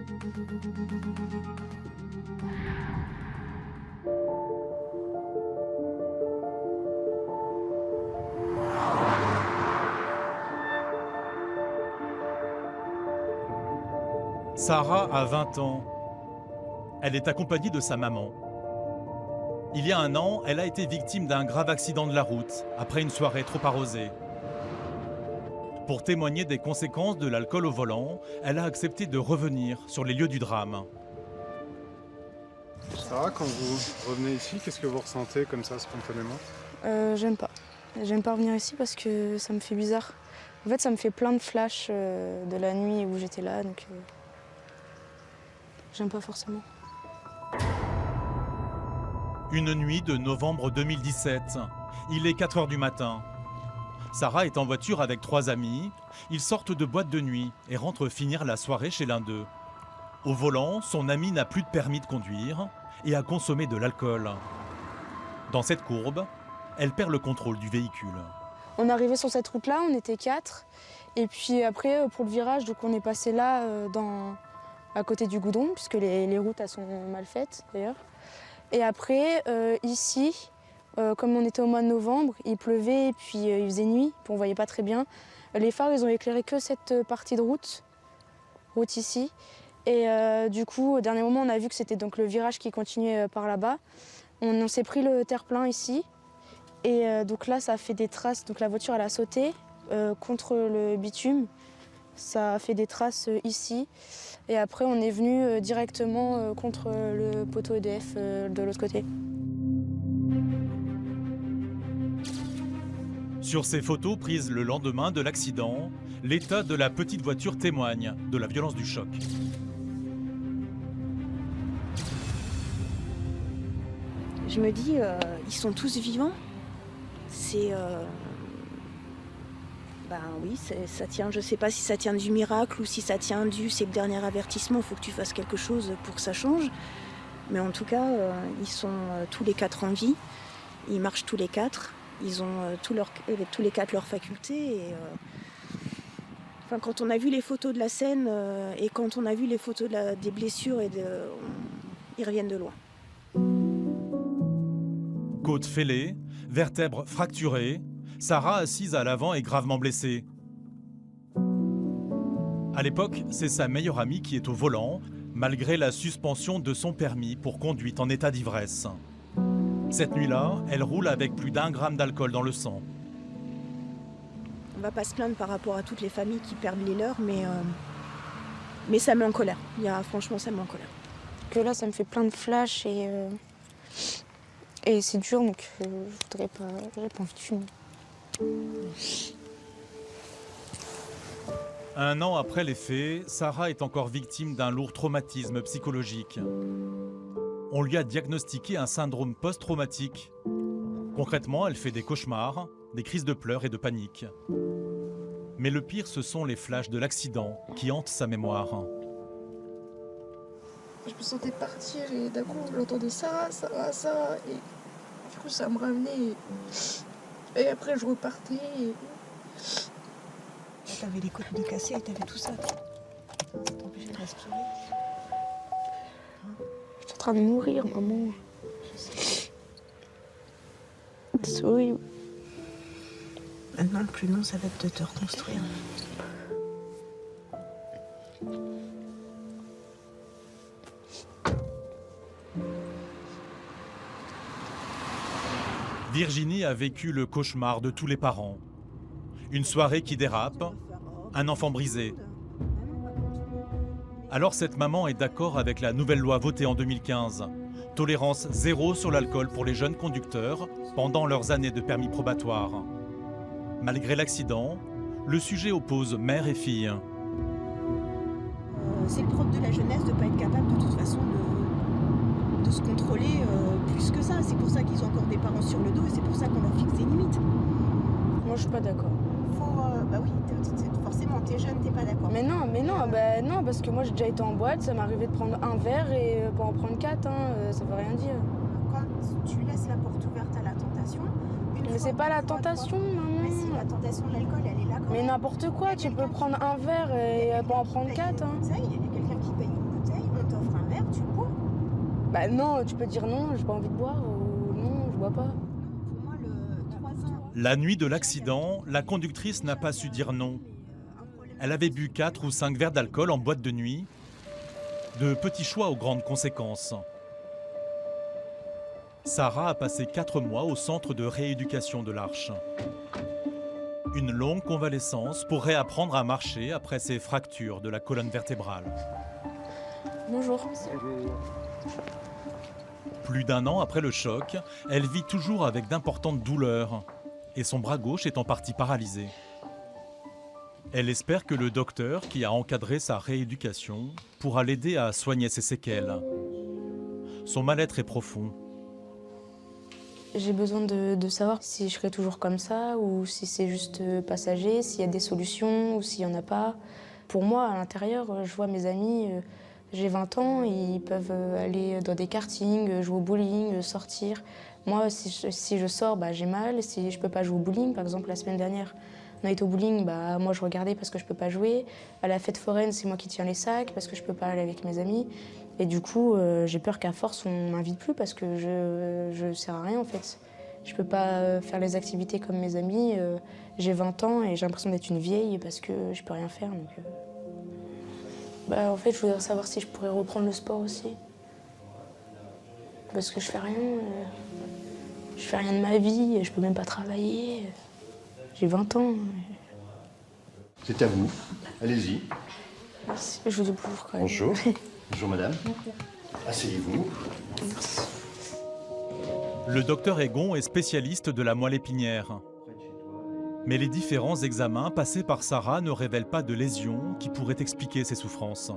Sarah a 20 ans. Elle est accompagnée de sa maman. Il y a 1 an, elle a été victime d'un grave accident de la route après une soirée trop arrosée. Pour témoigner des conséquences de l'alcool au volant, elle a accepté de revenir sur les lieux du drame. Sarah, quand vous revenez ici, qu'est-ce que vous ressentez comme ça spontanément? J'aime pas. J'aime pas revenir ici parce que ça me fait bizarre. En fait, ça me fait plein de flashs de la nuit où j'étais là, donc j'aime pas forcément. Une nuit de novembre 2017. Il est 4 h du matin. Sarah est en voiture avec 3 amis. Ils sortent de boîte de nuit et rentrent finir la soirée chez l'un d'eux. Au volant, son ami n'a plus de permis de conduire et a consommé de l'alcool. Dans cette courbe, elle perd le contrôle du véhicule. On est arrivé sur cette route-là, on était 4. Et puis après, pour le virage, donc on est passé là, à côté du goudron, puisque les routes elles sont mal faites d'ailleurs. Et après, ici, comme on était au mois de novembre, il pleuvait et puis il faisait nuit, puis on voyait pas très bien. Les phares, ils ont éclairé que cette partie de route ici. Et du coup, au dernier moment, on a vu que c'était donc le virage qui continuait par là-bas. On s'est pris le terre-plein ici. Et donc là, ça a fait des traces. Donc la voiture, elle a sauté contre le bitume. Ça a fait des traces ici. Et après, on est venu directement contre le poteau EDF de l'autre côté. Sur ces photos prises le lendemain de l'accident, l'état de la petite voiture témoigne de la violence du choc. Je me dis, ils sont tous vivants. C'est... Ben oui, ça tient, je sais pas si ça tient du miracle ou si ça tient c'est le dernier avertissement, il faut que tu fasses quelque chose pour que ça change. Mais en tout cas, ils sont tous les 4 en vie, ils marchent tous les 4, ils ont tous les 4 leurs facultés. Et, enfin, quand on a vu les photos de la scène et quand on a vu les photos des blessures, ils reviennent de loin. Côte fêlée, vertèbres fracturées, Sarah, assise à l'avant, est gravement blessée. À l'époque, c'est sa meilleure amie qui est au volant, malgré la suspension de son permis pour conduite en état d'ivresse. Cette nuit-là, elle roule avec plus d'1 gramme d'alcool dans le sang. On va pas se plaindre par rapport à toutes les familles qui perdent les leurs, mais ça met en colère. Franchement, ça met en colère. Que là, ça me fait plein de flashs et c'est dur, donc je voudrais pas, j'ai pas envie de fumer. 1 an après les faits, Sarah est encore victime d'un lourd traumatisme psychologique. On lui a diagnostiqué un syndrome post-traumatique. Concrètement, elle fait des cauchemars, des crises de pleurs et de panique. Mais le pire, ce sont les flashs de l'accident qui hantent sa mémoire. Je me sentais partir et d'un coup, j'entendais ça, et du coup, ça me ramenait. Et après, je repartais. T'avais les côtes de cassées, t'avais tout ça. Ça t'empêchait de respirer. J'étais en train de mourir, maman. C'est horrible. Maintenant, le plus long, ça va être de te reconstruire. Virginie a vécu le cauchemar de tous les parents. Une soirée qui dérape, un enfant brisé. Alors cette maman est d'accord avec la nouvelle loi votée en 2015. Tolérance zéro sur l'alcool pour les jeunes conducteurs pendant leurs années de permis probatoire. Malgré l'accident, le sujet oppose mère et fille. C'est le propre de la jeunesse de ne pas être capable de toute façon de se contrôler plus que ça. C'est pour ça qu'ils ont encore des parents sur le dos et c'est pour ça qu'on leur fixe des limites. Moi je suis pas d'accord. Bah oui, forcément, t'es jeune, t'es pas d'accord. Mais non, non, parce que moi j'ai déjà été en boîte, ça m'arrivait de prendre un verre et pas en prendre 4, ça veut rien dire. Quand tu laisses la porte ouverte à la tentation... Mais c'est pas la tentation, maman. Mais si, la tentation de l'alcool, elle est là quand même. Mais n'importe quoi, tu peux prendre un verre et pas en prendre 4. Il y a quelqu'un qui paye une bouteille, on t'offre un verre, tu bois. Bah non, tu peux dire non, j'ai pas envie de boire, ou non, je bois pas. La nuit de l'accident, la conductrice n'a pas su dire non. Elle avait bu 4 ou 5 verres d'alcool en boîte de nuit. De petits choix aux grandes conséquences. Sarah a passé 4 mois au centre de rééducation de l'Arche. Une longue convalescence pour réapprendre à marcher après ses fractures de la colonne vertébrale. Bonjour. Plus d'1 an après le choc, elle vit toujours avec d'importantes douleurs et son bras gauche est en partie paralysé. Elle espère que le docteur qui a encadré sa rééducation pourra l'aider à soigner ses séquelles. Son mal-être est profond. J'ai besoin de savoir si je serai toujours comme ça ou si c'est juste passager, s'il y a des solutions ou s'il n'y en a pas. Pour moi, à l'intérieur, je vois mes amis, j'ai 20 ans, ils peuvent aller dans des kartings, jouer au bowling, sortir. Moi, si je sors, j'ai mal. Si je peux pas jouer au bowling, par exemple, la semaine dernière, on a été au bowling, moi je regardais parce que je peux pas jouer. À la fête foraine, c'est moi qui tiens les sacs parce que je peux pas aller avec mes amis. Et du coup, j'ai peur qu'à force, on m'invite plus parce que je sers à rien en fait. Je peux pas faire les activités comme mes amis. J'ai 20 ans et j'ai l'impression d'être une vieille parce que je peux rien faire. Donc, en fait, je voudrais savoir si je pourrais reprendre le sport aussi. Parce que je fais rien. Je fais rien de ma vie, je peux même pas travailler. J'ai 20 ans. C'est à vous. Allez-y. Merci. Je vous dis bonjour quand même. Bonjour. Bonjour madame. Asseyez-vous. Merci. Le docteur Egon est spécialiste de la moelle épinière. Mais les différents examens passés par Sarah ne révèlent pas de lésions qui pourraient expliquer ses souffrances.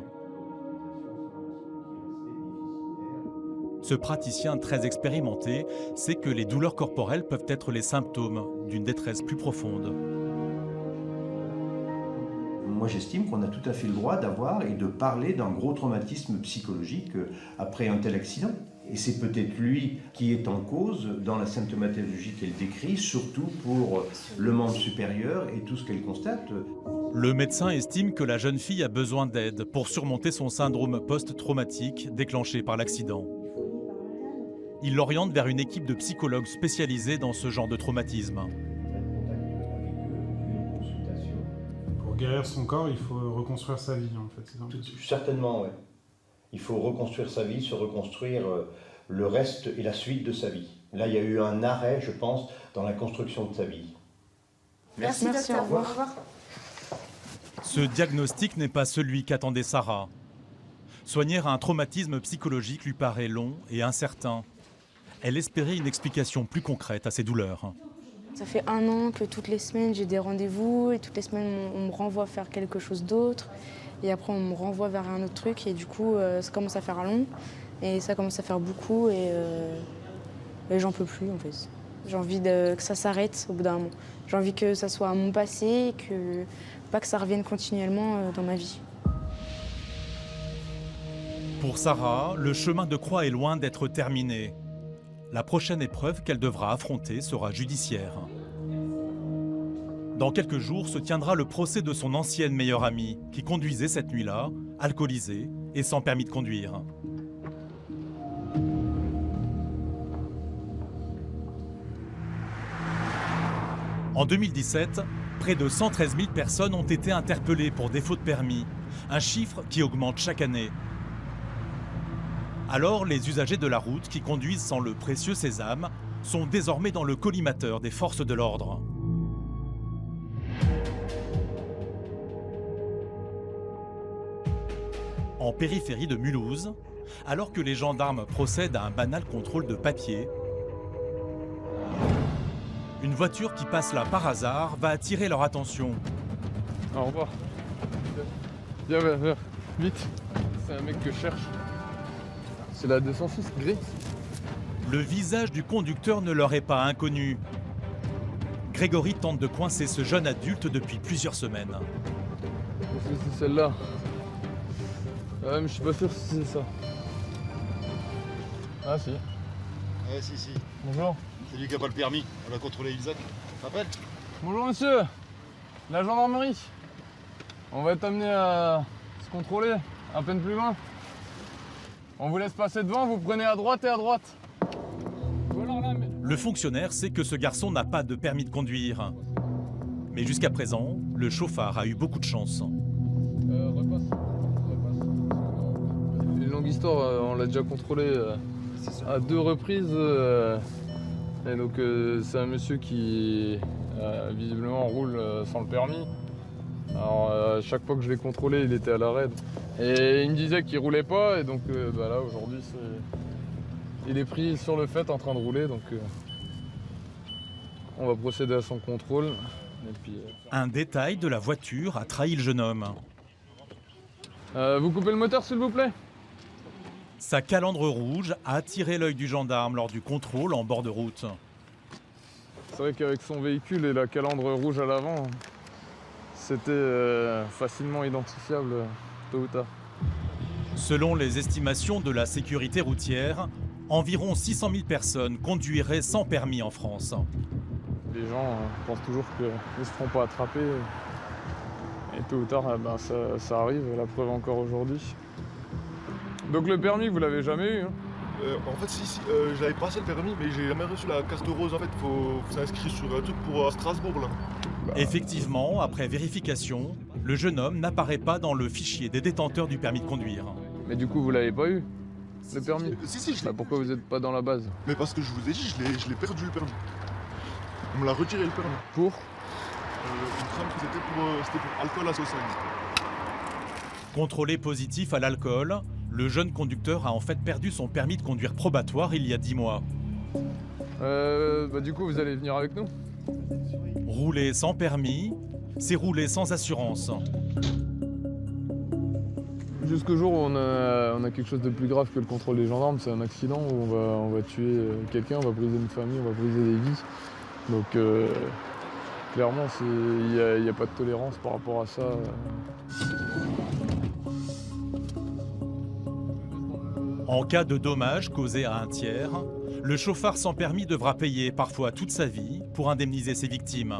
Ce praticien très expérimenté sait que les douleurs corporelles peuvent être les symptômes d'une détresse plus profonde. Moi j'estime qu'on a tout à fait le droit d'avoir et de parler d'un gros traumatisme psychologique après un tel accident. Et c'est peut-être lui qui est en cause dans la symptomatologie qu'elle décrit, surtout pour le membre supérieur et tout ce qu'elle constate. Le médecin estime que la jeune fille a besoin d'aide pour surmonter son syndrome post-traumatique déclenché par l'accident. Il l'oriente vers une équipe de psychologues spécialisés dans ce genre de traumatisme. Pour guérir son corps, il faut reconstruire sa vie, en fait. Certainement, oui. Il faut reconstruire sa vie, se reconstruire le reste et la suite de sa vie. Là, il y a eu un arrêt, je pense, dans la construction de sa vie. Merci docteur. Au revoir. Ce diagnostic n'est pas celui qu'attendait Sarah. Soigner un traumatisme psychologique lui paraît long et incertain. Elle espérait une explication plus concrète à ses douleurs. Ça fait 1 an que toutes les semaines j'ai des rendez-vous et toutes les semaines on me renvoie faire quelque chose d'autre. Et après on me renvoie vers un autre truc et du coup ça commence à faire long et ça commence à faire beaucoup et j'en peux plus en fait. J'ai envie que ça s'arrête au bout d'un moment. J'ai envie que ça soit mon passé et pas que ça revienne continuellement dans ma vie. Pour Sarah, le chemin de croix est loin d'être terminé. La prochaine épreuve qu'elle devra affronter sera judiciaire. Dans quelques jours se tiendra le procès de son ancienne meilleure amie, qui conduisait cette nuit-là, alcoolisée et sans permis de conduire. En 2017, près de 113 000 personnes ont été interpellées pour défaut de permis, un chiffre qui augmente chaque année. Alors, les usagers de la route qui conduisent sans le précieux sésame sont désormais dans le collimateur des forces de l'ordre. En périphérie de Mulhouse, alors que les gendarmes procèdent à un banal contrôle de papier, une voiture qui passe là par hasard va attirer leur attention. Au revoir. Viens, vite. C'est un mec que je cherche. C'est la 206 gris. Le visage du conducteur ne leur est pas inconnu. Grégory tente de coincer ce jeune adulte depuis plusieurs semaines. Est-ce que c'est celle-là? Mais je suis pas sûr si c'est ça. Ah si. Ouais, si. Bonjour. C'est lui qui a pas le permis. On a contrôlé Isaac. Tu te rappelles? Bonjour monsieur. La gendarmerie. On va être amené à se contrôler à peine plus loin. On vous laisse passer devant, vous prenez à droite et à droite. Le fonctionnaire sait que ce garçon n'a pas de permis de conduire. Mais jusqu'à présent, le chauffard a eu beaucoup de chance. Repasse. Une longue histoire, on l'a déjà contrôlé à 2 reprises. Et donc c'est un monsieur qui visiblement roule sans le permis. Alors chaque fois que je l'ai contrôlé, il était à l'arrêt. Et il me disait qu'il roulait pas, et donc là aujourd'hui il est pris sur le fait en train de rouler, donc on va procéder à son contrôle. Et puis, Un détail de la voiture a trahi le jeune homme. vous coupez le moteur s'il vous plaît? Sa calandre rouge a attiré l'œil du gendarme lors du contrôle en bord de route. C'est vrai qu'avec son véhicule et la calandre rouge à l'avant, c'était facilement identifiable tôt ou tard. Selon les estimations de la sécurité routière, environ 600 000 personnes conduiraient sans permis en France. Les gens pensent toujours qu'ils ne se feront pas attraper. Et tôt ou tard, ça arrive, la preuve encore aujourd'hui. Donc le permis, vous l'avez jamais eu, hein? En fait, si, j'avais passé le permis, mais j'ai jamais reçu la carte rose. En fait, faut s'inscrire sur un truc pour Strasbourg, là. Effectivement, après vérification, le jeune homme n'apparaît pas dans le fichier des détenteurs du permis de conduire. Mais du coup, vous l'avez pas eu, le permis? Si, je l'ai. Pourquoi vous n'êtes pas dans la base? Mais parce que je vous ai dit, je l'ai perdu le permis. On me l'a retiré le permis. Pour il me semble que c'était pour alcool à Saucelles. Contrôlé positif à l'alcool, le jeune conducteur a en fait perdu son permis de conduire probatoire il y a 10 mois. Du coup, vous allez venir avec nous? Rouler sans permis, c'est rouler sans assurance. Jusqu'au jour où on a quelque chose de plus grave que le contrôle des gendarmes, c'est un accident où on va tuer quelqu'un, on va briser une famille, on va briser des vies. Donc clairement, il n'y a pas de tolérance par rapport à ça. En cas de dommage causé à un tiers, le chauffard sans permis devra payer parfois toute sa vie pour indemniser ses victimes.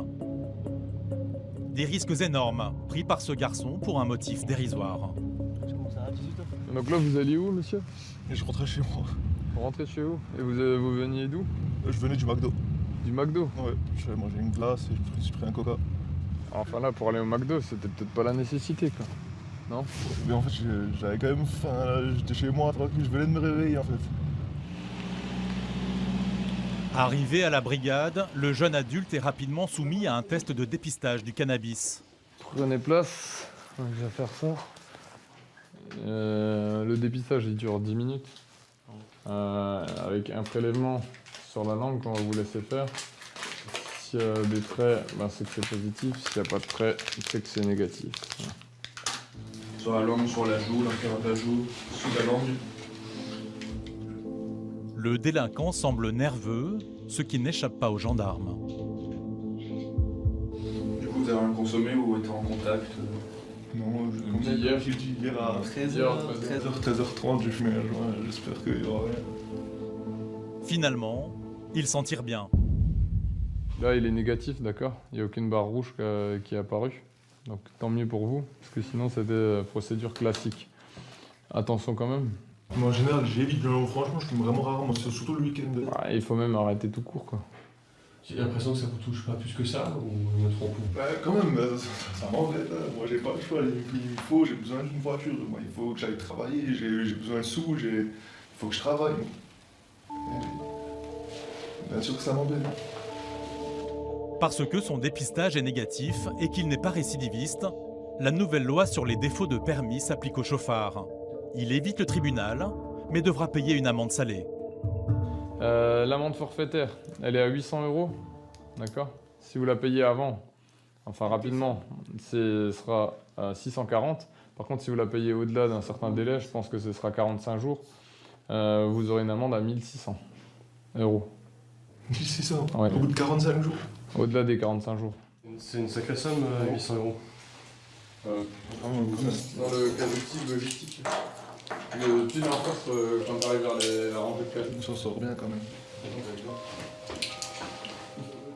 Des risques énormes pris par ce garçon pour un motif dérisoire. Donc là, vous alliez où, monsieur? Je rentrais chez moi. Vous rentrez chez vous? Et vous veniez d'où? Je venais du McDo. Du McDo? Ouais, j'avais mangé une glace et je me suis pris un coca. Enfin là, pour aller au McDo, c'était peut-être pas la nécessité, quoi. Non? Mais en fait, j'avais quand même faim, là. J'étais chez moi tranquille, je venais de me réveiller en fait. Arrivé à la brigade, le jeune adulte est rapidement soumis à un test de dépistage du cannabis. Prenez place, je vais faire ça. Le dépistage il dure 10 minutes. Avec un prélèvement sur la langue qu'on va vous laisser faire. S'il y a des traits, c'est que c'est positif. S'il n'y a pas de traits, c'est que c'est négatif. Voilà. Sur la langue, sur la joue, l'intérieur de la joue, sous la langue. Le délinquant semble nerveux, ce qui n'échappe pas aux gendarmes. Du coup, vous avez rien consommé ou été en contact? Non, j'ai dit hier à 13h30, j'ai fumé un joint, j'espère qu'il y aura rien. Finalement, il s'en tire bien. Là, il est négatif, d'accord. Il n'y a aucune barre rouge qui est apparue. Donc tant mieux pour vous, parce que sinon c'était procédure classique. Attention quand même. Moi en général j'évite, franchement je fume vraiment rarement, c'est surtout le week-end. Il faut même arrêter tout court quoi. J'ai l'impression que ça vous touche pas plus que ça, ou je me trompe? Bah, quand même, ça m'embête. Moi, j'ai pas le choix. J'ai besoin d'une voiture. Moi, il faut que j'aille travailler. J'ai besoin de sous. Il faut que je travaille. Bien sûr que ça m'embête. Parce que son dépistage est négatif et qu'il n'est pas récidiviste, la nouvelle loi sur les défauts de permis s'applique au chauffard. Il évite le tribunal, mais devra payer une amende salée. L'amende forfaitaire, elle est à 800 €, d'accord? Si vous la payez avant, enfin rapidement, ce sera à 640. Par contre, si vous la payez au-delà d'un certain délai, je pense que ce sera 45 jours, vous aurez une amende à 1600 €. 1600 ouais. Au bout de 45 jours? Au-delà des 45 jours. C'est une sacrée somme, 800 €. Dans le cas de type logistique, tu n'importe quand tu arrives vers la rentrée de camion. On s'en sort bien quand même.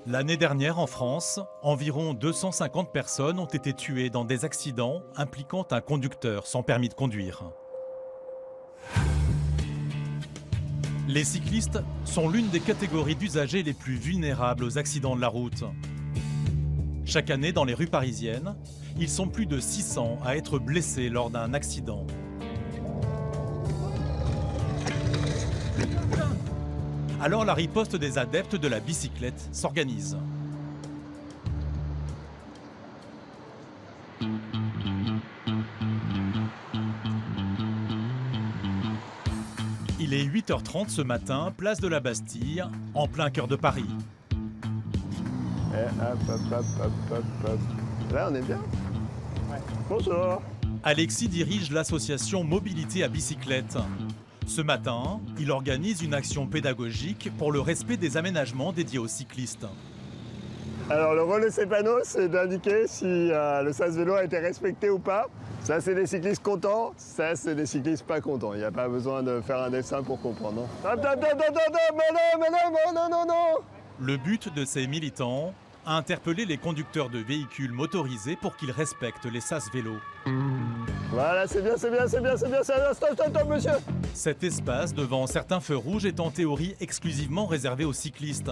L'année dernière, en France, environ 250 personnes ont été tuées dans des accidents impliquant un conducteur sans permis de conduire. Les cyclistes sont l'une des catégories d'usagers les plus vulnérables aux accidents de la route. Chaque année, dans les rues parisiennes, ils sont plus de 600 à être blessés lors d'un accident. Alors la riposte des adeptes de la bicyclette s'organise. Il est 8h30 ce matin, place de la Bastille, en plein cœur de Paris. Là, on est bien. Ouais. Bonjour. Alexis dirige l'association Mobilité à bicyclette. Ce matin, il organise une action pédagogique pour le respect des aménagements dédiés aux cyclistes. Alors, le rôle de ces panneaux, c'est d'indiquer si le sas vélo a été respecté ou pas. Ça, c'est des cyclistes contents, ça, c'est des cyclistes pas contents. Il n'y a pas besoin de faire un dessin pour comprendre. Non. Le but de ces militants, interpeller les conducteurs de véhicules motorisés pour qu'ils respectent les sas vélos. Voilà, c'est bien, stop, monsieur. Cet espace devant certains feux rouges est en théorie exclusivement réservé aux cyclistes,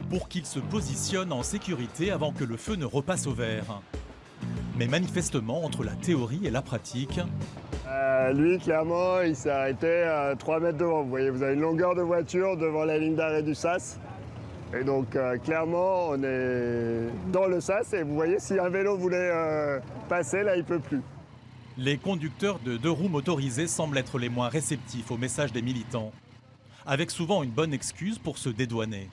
pour qu'ils se positionnent en sécurité avant que le feu ne repasse au vert. Mais manifestement, entre la théorie et la pratique... Lui, clairement, il s'est arrêté à 3 mètres devant. Vous voyez, vous avez une longueur de voiture devant la ligne d'arrêt du sas. Et donc, clairement, on est dans le sas. Et vous voyez, si un vélo voulait passer, là, il ne peut plus. Les conducteurs de 2 roues motorisés semblent être les moins réceptifs au message des militants, avec souvent une bonne excuse pour se dédouaner.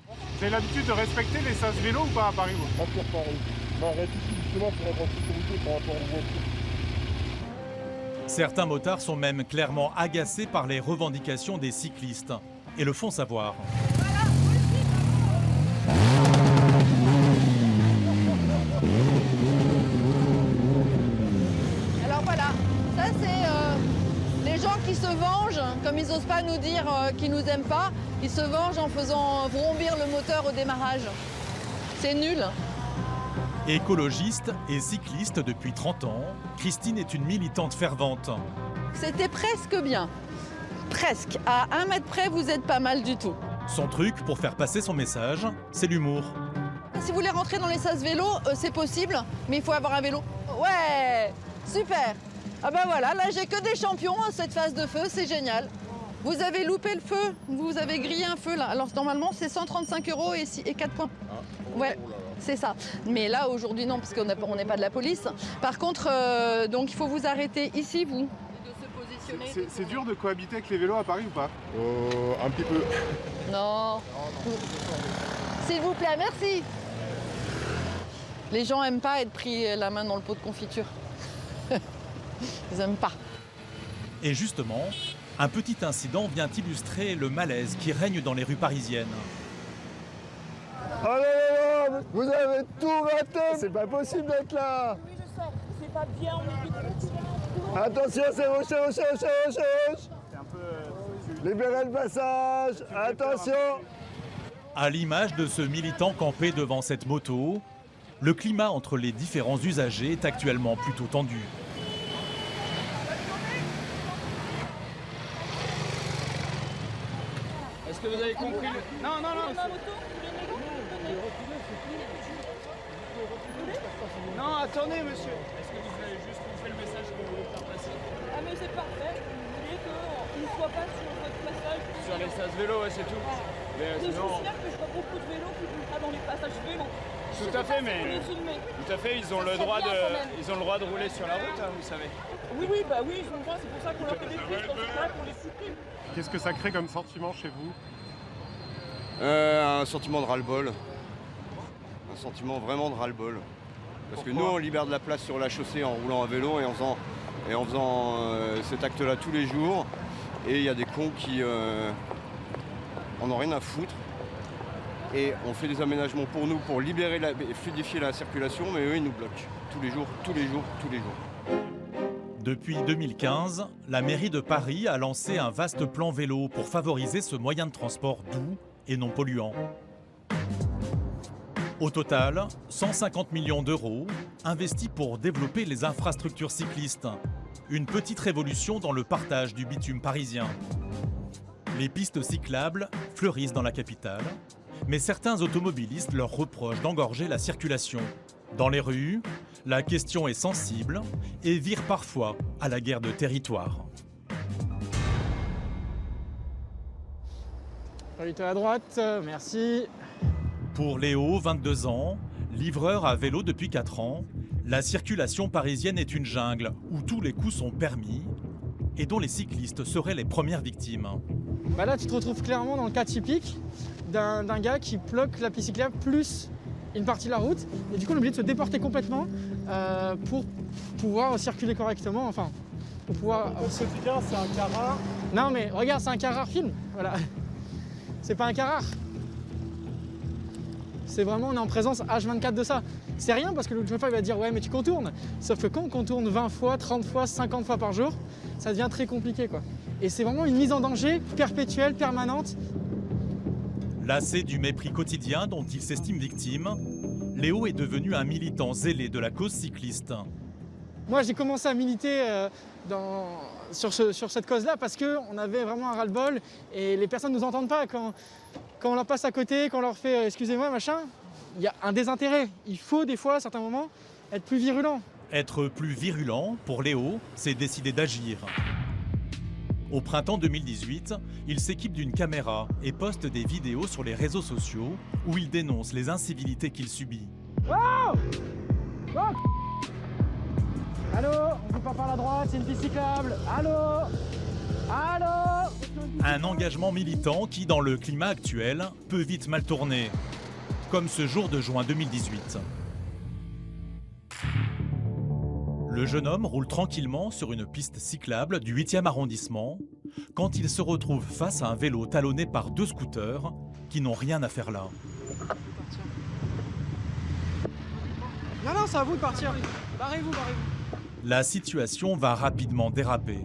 Vous avez l'habitude de respecter les sas vélos ou pas à Paris? Pas pour Paris. On arrête ici justement pour être en sécurité par rapport aux voitures. Certains motards sont même clairement agacés par les revendications des cyclistes et le font savoir. Alors voilà, ça c'est les gens qui se vengent, comme ils n'osent pas nous dire qu'ils nous aiment pas, ils se vengent en faisant vrombir le moteur au démarrage. C'est nul. Écologiste et cycliste depuis 30 ans, Christine est une militante fervente. C'était presque bien. Presque. À 1 mètre près, vous êtes pas mal du tout. Son truc pour faire passer son message, c'est l'humour. Si vous voulez rentrer dans les sas vélo, c'est possible, mais il faut avoir un vélo. Ouais, super. Ah ben voilà, là j'ai que des champions, cette phase de feu, c'est génial. Vous avez loupé le feu, vous avez grillé un feu là. Alors normalement c'est 135 € et 4 points. Ouais, c'est ça. Mais là aujourd'hui non, parce qu'on n'est pas de la police. Par contre, donc il faut vous arrêter ici, vous. C'est dur de cohabiter avec les vélos à Paris ou pas? Un petit peu. Non. S'il vous plaît, merci. Les gens aiment pas être pris la main dans le pot de confiture. Ils aiment pas. Et justement, un petit incident vient illustrer le malaise qui règne dans les rues parisiennes. Oh non, vous avez tout raté. C'est pas possible d'être là. Oui, je sais. C'est pas bien, on est vite. Attention, c'est rouge. Libérez le passage. Attention. À l'image de ce militant campé devant cette moto, le climat entre les différents usagers est actuellement plutôt tendu. Est-ce que vous avez compris Non. Non, attendez, monsieur. Est-ce que vous avez juste compris le message que vous voulez faire passer? Ah mais c'est parfait, vous voulez qu'il ne soit pas sur votre passage. Sur les sas vélo, ouais, c'est tout. Mais Je sinon... considère que je vois beaucoup de vélos qui vont pas dans les passages vélos. Tout à fait, mais... Tout à fait, ils ont le droit de rouler sur la route, hein, vous savez. Oui, bah oui, ils ont le droit, c'est pour ça qu'on leur fait des prises, dans ce cas-là, qu'on les supprime. Qu'est-ce que ça crée comme sentiment chez vous? Un sentiment de ras-le-bol. Un sentiment vraiment de ras-le-bol. Parce que nous, on libère de la place sur la chaussée en roulant à vélo et en faisant cet acte-là tous les jours. Et il y a des cons qui en ont rien à foutre. Et on fait des aménagements pour nous, pour libérer et fluidifier la circulation, mais eux, ils nous bloquent. Tous les jours, tous les jours, tous les jours. Depuis 2015, la mairie de Paris a lancé un vaste plan vélo pour favoriser ce moyen de transport doux et non polluant. Au total, 150 millions d'euros investis pour développer les infrastructures cyclistes. Une petite révolution dans le partage du bitume parisien. Les pistes cyclables fleurissent dans la capitale, mais certains automobilistes leur reprochent d'engorger la circulation. Dans les rues, la question est sensible et vire parfois à la guerre de territoire. À droite, merci. Pour Léo, 22 ans, livreur à vélo depuis 4 ans, la circulation parisienne est une jungle où tous les coups sont permis et dont les cyclistes seraient les premières victimes. Bah là, tu te retrouves clairement dans le cas typique d'un gars qui bloque la piste cyclable plus une partie de la route. Et du coup, on est obligé de se déporter complètement pour pouvoir circuler correctement. Enfin, pour pouvoir... Ce gars, c'est un Carrare. Non mais regarde, c'est un Carrare film. Voilà. C'est pas un Carrare. C'est vraiment, on est en présence H24 de ça. C'est rien parce que le chauffeur va dire ouais mais tu contournes. Sauf que quand on contourne 20 fois, 30 fois, 50 fois par jour, ça devient très compliqué quoi. Et c'est vraiment une mise en danger perpétuelle, permanente. Lassé du mépris quotidien dont il s'estime victime, Léo est devenu un militant zélé de la cause cycliste. Moi j'ai commencé à militer sur cette cause-là parce qu'on avait vraiment un ras-le-bol et les personnes ne nous entendent pas quand on leur passe à côté, quand on leur fait excusez-moi machin, il y a un désintérêt. Il faut des fois à certains moments être plus virulent. Être plus virulent, pour Léo, c'est décider d'agir. Au printemps 2018, il s'équipe d'une caméra et poste des vidéos sur les réseaux sociaux où il dénonce les incivilités qu'il subit. Oh oh allô, on ne peut pas par la droite, c'est une piste cyclable. Allô allô. Un engagement militant qui, dans le climat actuel, peut vite mal tourner. Comme ce jour de juin 2018. Le jeune homme roule tranquillement sur une piste cyclable du 8e arrondissement quand il se retrouve face à un vélo talonné par 2 scooters qui n'ont rien à faire là. Non, c'est à vous de partir. Barrez-vous. La situation va rapidement déraper.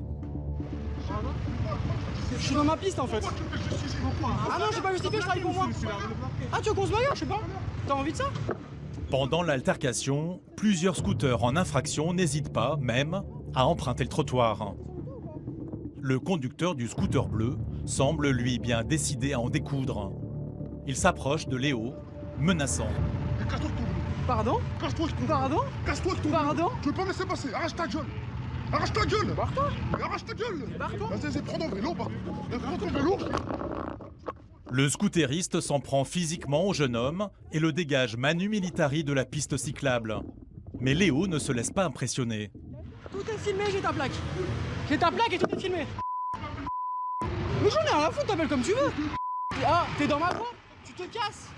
Je suis dans ma piste en fait. Ah non, je suis pas justifié, je travaille pour moi. Ah, tu veux qu'on se bagarre, je sais pas. T'as envie de ça? Pendant l'altercation, plusieurs scooters en infraction n'hésitent pas, même, à emprunter le trottoir. Le conducteur du scooter bleu semble, lui, bien décidé à en découdre. Il s'approche de Léo, menaçant. Pardon? Casse-toi, Pardon? Casse-toi, Pardon? Je veux pas me laisser passer, arrache ta gueule. Arrache ta gueule. Barre-toi. Arrache ta gueule. Barre-toi. Vas-y, prends ton vélo, prends ton vélo. Le scooteriste s'en prend physiquement au jeune homme et le dégage manu militari de la piste cyclable. Mais Léo ne se laisse pas impressionner. Tout est filmé, j'ai ta plaque. J'ai ta plaque et tout est filmé. Mais j'en ai rien à foutre, t'appelles comme tu veux. Ah, t'es dans ma voie. Tu te casses.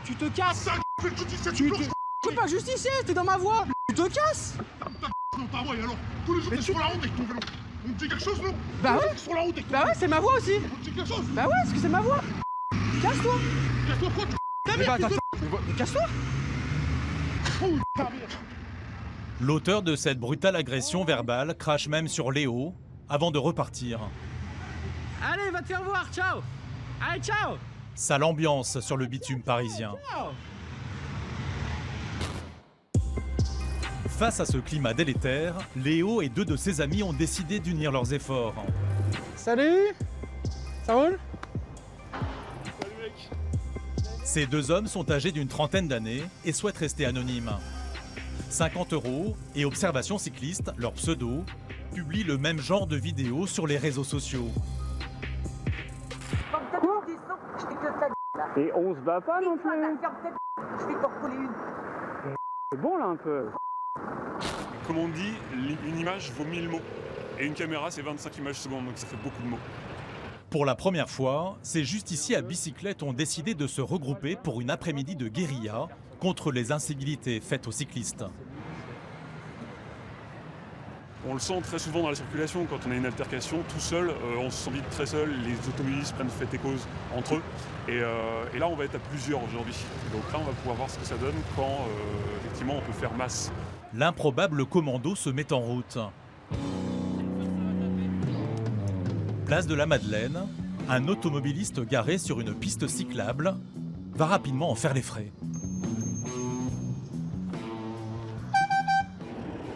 Tu te casses. Tu pas justicier, t'es dans ma voie. Tu te casses. Non, ta voie, et alors tous les jours, t'es sur la route avec ton vélo. On me dit quelque chose, non? Bah ouais. Sur la route avec ton Bah ouais, c'est ma voie aussi. On me dit quelque chose? Bah ouais, parce que c'est ma voie. Casse-toi. Casse-toi, quoi? Casse-toi. L'auteur de cette brutale agression verbale crache même sur Léo avant de repartir. Allez, va te faire voir, ciao. Allez, ciao. Sale ambiance sur le bitume parisien. Ciao. Face à ce climat délétère, Léo et 2 de ses amis ont décidé d'unir leurs efforts. Salut. Ça roule? Ces deux hommes sont âgés d'une trentaine d'années et souhaitent rester anonymes. 50 € et Observation Cycliste, leur pseudo, publient le même genre de vidéos sur les réseaux sociaux. Et on se bat pas non plus. C'est bon là un peu. Comme on dit, une image vaut 1000 mots. Et une caméra, c'est 25 images secondes, donc ça fait beaucoup de mots. Pour la première fois, ces justiciers à bicyclette ont décidé de se regrouper pour une après-midi de guérilla contre les incivilités faites aux cyclistes. On le sent très souvent dans la circulation, quand on a une altercation, tout seul, on se sent vite très seul, les automobilistes prennent fait et cause entre eux. Et là, on va être à plusieurs aujourd'hui. Donc là, on va pouvoir voir ce que ça donne quand, effectivement, on peut faire masse. L'improbable commando se met en route. Place de la Madeleine, un automobiliste garé sur une piste cyclable va rapidement en faire les frais.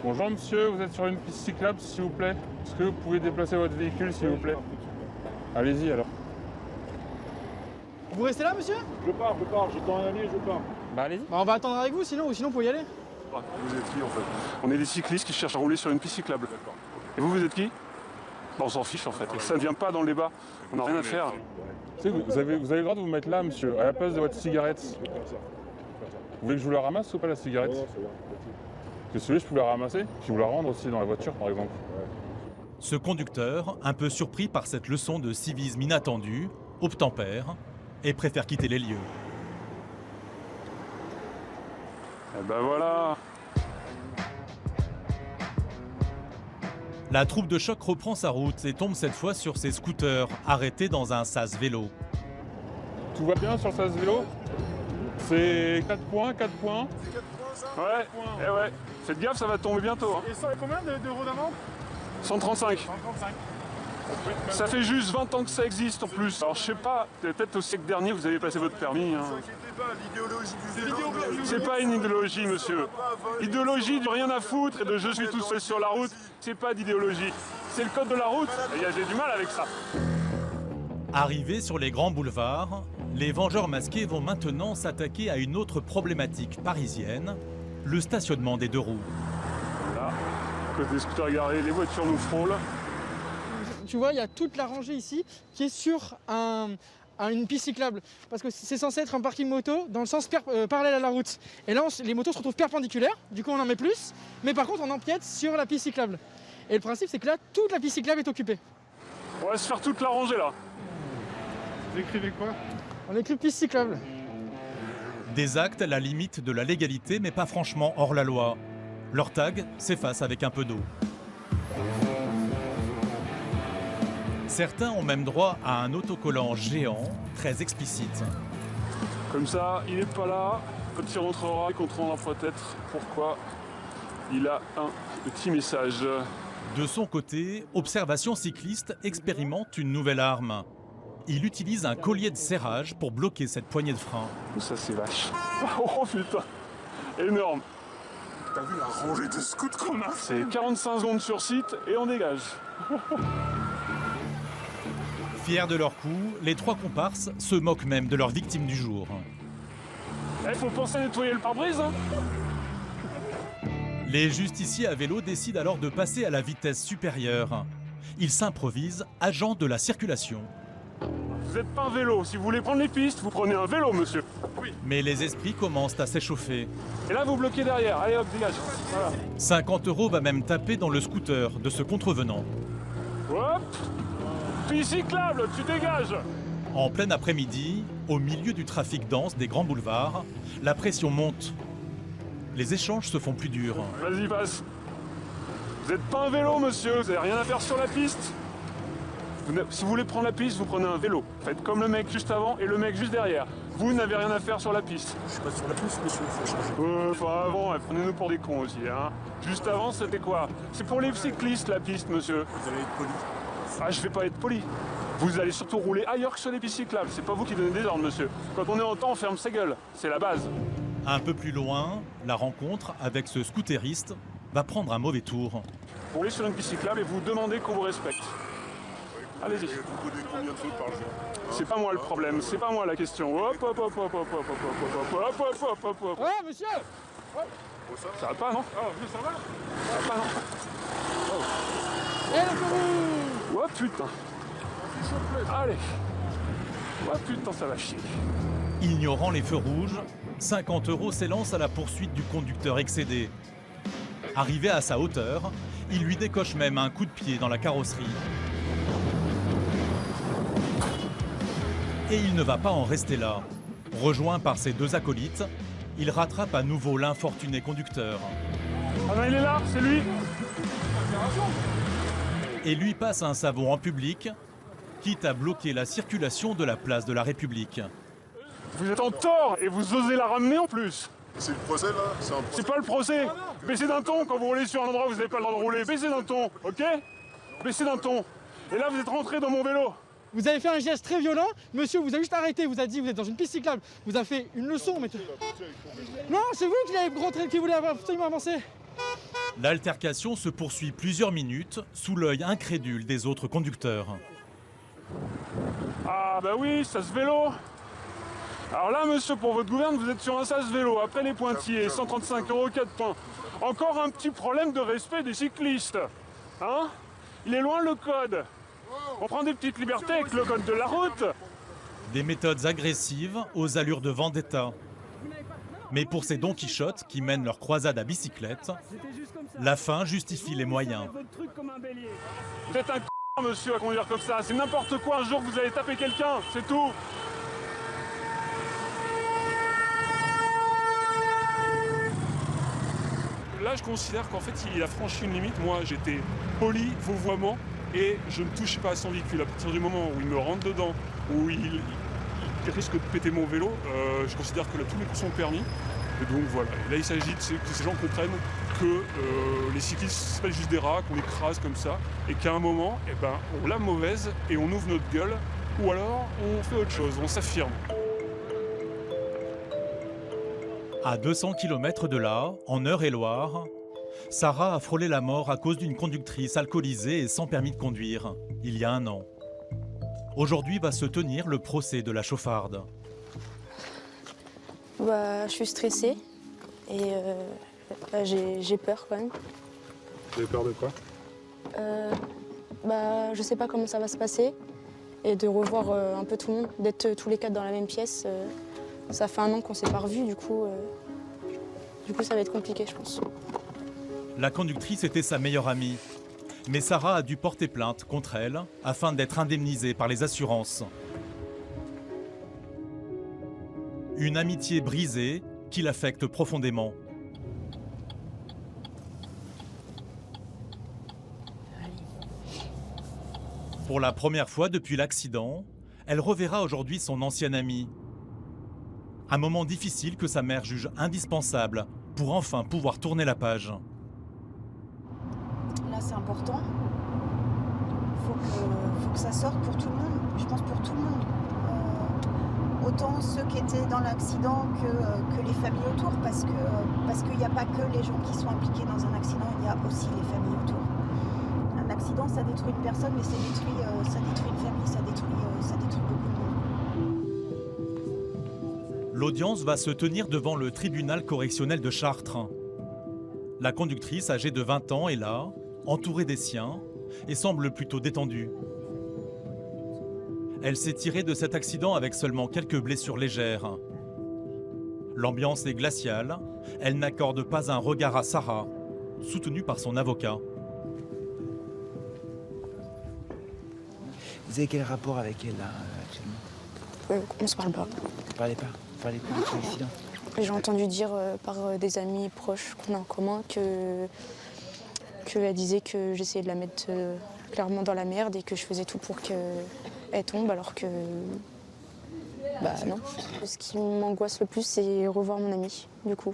Bonjour monsieur, vous êtes sur une piste cyclable s'il vous plaît. Est-ce que vous pouvez déplacer votre véhicule s'il vous plaît? Allez-y alors. Vous restez là, monsieur? Je pars, j'ai le temps à aller, je pars. Bah allez-y. Bah, on va attendre avec vous, sinon vous pouvez y aller. Vous êtes qui en fait? On est des cyclistes qui cherchent à rouler sur une piste cyclable. Et vous êtes qui? On s'en fiche en fait, ça ne vient pas dans le débat, on n'a rien à faire. Vous avez le droit de vous mettre là monsieur, à la place de votre cigarette. Vous voulez que je vous la ramasse ou pas la cigarette? Parce que celui-là je peux la ramasser, puis vous la rendre aussi dans la voiture par exemple. Ce conducteur, un peu surpris par cette leçon de civisme inattendue, obtempère et préfère quitter les lieux. Et ben voilà. La troupe de choc reprend sa route et tombe cette fois sur ses scooters arrêtés dans un sas vélo. Tout va bien sur le sas vélo? C'est 4 points, 4 points. Ouais, et ouais. Faites gaffe, ça va tomber bientôt. Hein. Et ça, combien d'euros d'amende? 135. 135. Ça fait juste 20 ans que ça existe en plus. Alors je sais pas, peut-être au siècle dernier vous avez passé votre permis. Hein. C'est pas une idéologie, monsieur. Idéologie de rien à foutre et de je suis tout seul sur la route, c'est pas d'idéologie. C'est le code de la route et j'ai du mal avec ça. Arrivés sur les grands boulevards, les vengeurs masqués vont maintenant s'attaquer à une autre problématique parisienne, le stationnement des deux roues. Là, à cause des scooters garés, les voitures nous frôlent. Tu vois, il y a toute la rangée ici qui est sur une piste cyclable. Parce que c'est censé être un parking moto dans le sens parallèle à la route. Et là, les motos se retrouvent perpendiculaires, du coup on en met plus. Mais par contre, on empiète sur la piste cyclable. Et le principe, c'est que là, toute la piste cyclable est occupée. On va se faire toute la rangée là. Vous écrivez quoi? On écrit piste cyclable. Des actes à la limite de la légalité, mais pas franchement hors la loi. Leur tag s'efface avec un peu d'eau. Certains ont même droit à un autocollant géant, très explicite. Comme ça, il n'est pas là. Quand il rentrera, il comprendra peut-être pourquoi il a un petit message. De son côté, Observation Cycliste expérimente une nouvelle arme. Il utilise un collier de serrage pour bloquer cette poignée de frein. Ça c'est vache. Oh putain, énorme. T'as vu la rangée de scouts qu'on a? C'est 45 secondes sur site et on dégage. Fiers de leur coup, les trois comparses se moquent même de leur victime du jour. Faut penser à nettoyer le pare-brise. Hein. Les justiciers à vélo décident alors de passer à la vitesse supérieure. Ils s'improvisent agents de la circulation. Vous n'êtes pas un vélo. Si vous voulez prendre les pistes, vous prenez un vélo, monsieur. Oui. Mais les esprits commencent à s'échauffer. Et là, vous bloquez derrière. Allez hop, dégage. Voilà. 50 € va même taper dans le scooter de ce contrevenant. Hop. Piste cyclable, tu dégages. En plein après-midi, au milieu du trafic dense des grands boulevards, la pression monte. Les échanges se font plus durs. Vas-y, passe. Vous n'êtes pas un vélo, monsieur. Vous n'avez rien à faire sur la piste. Si vous voulez prendre la piste, vous prenez un vélo. Faites comme le mec juste avant et le mec juste derrière. Vous n'avez rien à faire sur la piste. Je suis pas sur la piste, monsieur. Enfin avant, prenez-nous pour des cons aussi. Hein. Juste avant, c'était quoi? C'est pour les cyclistes, la piste, monsieur. Vous allez être poli. Ah, je vais pas être poli. Vous allez surtout rouler ailleurs que sur les pistes cyclables. C'est pas vous qui donnez des ordres, monsieur. Quand on est en temps, on ferme sa gueule. C'est la base. Un peu plus loin, la rencontre avec ce scooteriste va prendre un mauvais tour. Vous roulez sur une piste cyclable et vous demandez qu'on vous respecte. Allez-y. Vous prenez combien de fautes par jour? C'est pas moi le problème, c'est pas moi la question. Hop, hop, hop, hop, hop, hop, hop, hop, hop, hop, hop, hop. Ouais, monsieur. Ça va pas, non? Ah, ça va? Ça va pas, non? Eh, le feu rouge! Oh putain. Allez. Oh putain, ça va chier. Ignorant les feux rouges, 50 € s'élance à la poursuite du conducteur excédé. Arrivé à sa hauteur, il lui décoche même un coup de pied dans la carrosserie. Et il ne va pas en rester là. Rejoint par ses deux acolytes, il rattrape à nouveau l'infortuné conducteur. Ah non, il est là, c'est lui. Et lui passe un savon en public, quitte à bloquer la circulation de la place de la République. Vous êtes en tort et vous osez la ramener en plus. C'est le procès là? C'est pas le procès. Baissez d'un ton quand vous roulez sur un endroit où vous n'avez pas le droit de rouler. Baissez d'un ton, ok? Baissez d'un ton. Et là, vous êtes rentré dans mon vélo. Vous avez fait un geste très violent. Monsieur vous a juste arrêté, vous a dit vous êtes dans une piste cyclable. Vous avez fait une leçon, mais... Non, c'est vous qui voulez absolument avancer. L'altercation se poursuit plusieurs minutes sous l'œil incrédule des autres conducteurs. Ah bah oui, sas vélo. Alors là, monsieur, pour votre gouverne, vous êtes sur un sas vélo. Après les pointillés, 135 €, 4 points. Encore un petit problème de respect des cyclistes. Hein? Il est loin le code. On prend des petites libertés avec le code de la route. Des méthodes agressives aux allures de vendetta. Mais pour ces Don Quichotte qui mènent leur croisade à bicyclette, la fin justifie les moyens. Vous êtes un monsieur, à conduire comme ça. C'est n'importe quoi. Un jour, vous allez taper quelqu'un. C'est tout. Là, je considère qu'en fait, il a franchi une limite. Moi, j'étais poli, vouvoiement, et je ne touche pas à son véhicule. À partir du moment où il me rentre dedans, où il risque de péter mon vélo, je considère que là, tous les coups sont permis. Et donc voilà. Et là, il s'agit que ces gens comprennent que les cyclistes, c'est pas juste des rats, qu'on écrase comme ça, et qu'à un moment, eh ben, on l'a mauvaise et on ouvre notre gueule, ou alors on fait autre chose, on s'affirme. À 200 km de là, en Eure-et-Loire, Sarah a frôlé la mort à cause d'une conductrice alcoolisée et sans permis de conduire, il y a 1 an. Aujourd'hui va se tenir le procès de la chauffarde. Je suis stressée et j'ai peur quand même. Vous avez peur de quoi? Je sais pas comment ça va se passer et de revoir un peu tout le monde, d'être tous les 4 dans la même pièce. Ça fait 1 an qu'on s'est pas revus, du coup ça va être compliqué, je pense. La conductrice était sa meilleure amie, mais Sarah a dû porter plainte contre elle afin d'être indemnisée par les assurances. Une amitié brisée qui l'affecte profondément. Pour la première fois depuis l'accident, elle reverra aujourd'hui son ancienne amie. Un moment difficile que sa mère juge indispensable pour enfin pouvoir tourner la page. Là, c'est important. Faut que ça sorte pour tout le monde. Je pense pour tout le monde. Autant ceux qui étaient dans l'accident que les familles autour, parce qu'il n'y a pas que les gens qui sont impliqués dans un accident, il y a aussi les familles autour. Un accident, ça détruit une personne, mais ça détruit une famille, ça détruit beaucoup de monde. L'audience va se tenir devant le tribunal correctionnel de Chartres. La conductrice, âgée de 20 ans, est là, entourée des siens, et semble plutôt détendue. Elle s'est tirée de cet accident avec seulement quelques blessures légères. L'ambiance est glaciale, elle n'accorde pas un regard à Sarah, soutenue par son avocat. Vous avez quel rapport avec elle là actuellement? On se parle pas. Vous parlez pas? Vous parlez pas de l'accident? J'ai entendu dire par des amis proches qu'on a en commun qu'elle disait que j'essayais de la mettre clairement dans la merde et que je faisais tout pour qu'elle tombe alors que... non. Ce qui m'angoisse le plus, c'est revoir mon ami, du coup.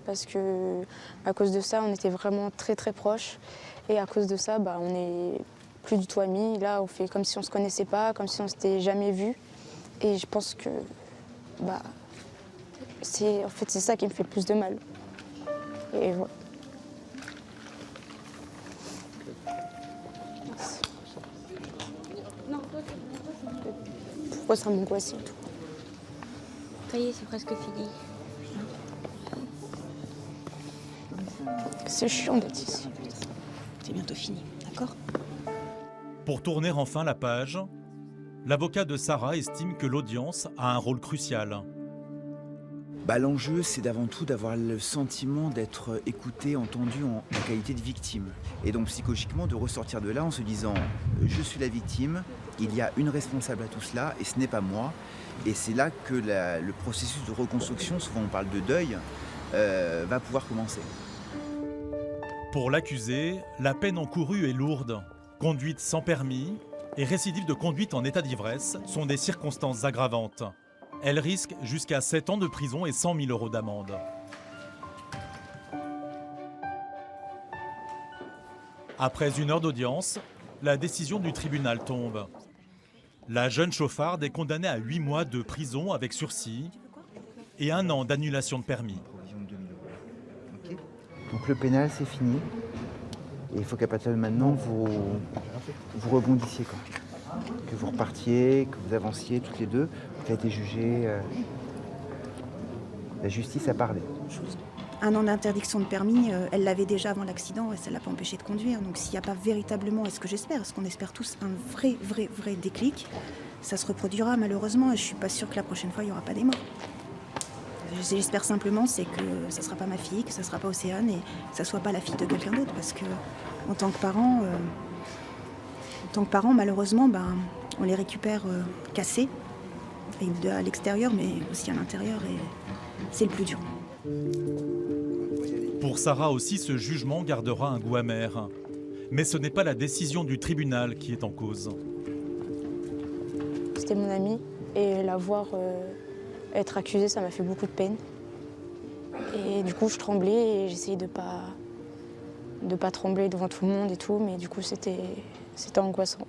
Parce que à cause de ça, on était vraiment très très proches. Et à cause de ça, on est plus du tout amis. Là, on fait comme si on se connaissait pas, comme si on s'était jamais vus. Et je pense que c'est ça qui me fait le plus de mal. Et voilà. Non. pourquoi ça m'angoissait et tout. Ça y est, c'est presque fini. C'est chiant d'être ici. C'est bientôt fini, d'accord? Pour tourner enfin la page, l'avocat de Sarah estime que l'audience a un rôle crucial. L'enjeu, c'est d'avant tout d'avoir le sentiment d'être écouté, entendu en qualité de victime. Et donc psychologiquement, de ressortir de là en se disant « je suis la victime, il y a une responsable à tout cela et ce n'est pas moi ». Et c'est là que le processus de reconstruction, souvent on parle de deuil, va pouvoir commencer. Pour l'accusé, la peine encourue est lourde. Conduite sans permis et récidive de conduite en état d'ivresse sont des circonstances aggravantes. Elle risque jusqu'à 7 ans de prison et 100 000 € d'amende. Après 1 heure d'audience, la décision du tribunal tombe. La jeune chauffarde est condamnée à 8 mois de prison avec sursis et 1 an d'annulation de permis. Donc le pénal, c'est fini. Et il faut qu'à partir de maintenant, vous rebondissiez, quoi. Que vous repartiez, que vous avanciez toutes les deux. Vous avez été jugé. La justice a parlé. 1 an d'interdiction de permis, elle l'avait déjà avant l'accident et ça ne l'a pas empêché de conduire. Donc s'il n'y a pas véritablement, est-ce que j'espère, est-ce qu'on espère tous un vrai déclic, ça se reproduira malheureusement et je ne suis pas sûre que la prochaine fois, il n'y aura pas des morts. J'espère simplement c'est que ça ne sera pas ma fille, que ça ne sera pas Océane et que ça ne soit pas la fille de quelqu'un d'autre parce que en tant que parent, malheureusement, on les récupère cassés à l'extérieur mais aussi à l'intérieur et c'est le plus dur. Pour Sarah aussi, ce jugement gardera un goût amer. Mais ce n'est pas la décision du tribunal qui est en cause. C'était mon ami et la voir être accusée, ça m'a fait beaucoup de peine. Et du coup, je tremblais et j'essayais de pas trembler devant tout le monde et tout, mais du coup, c'était angoissant.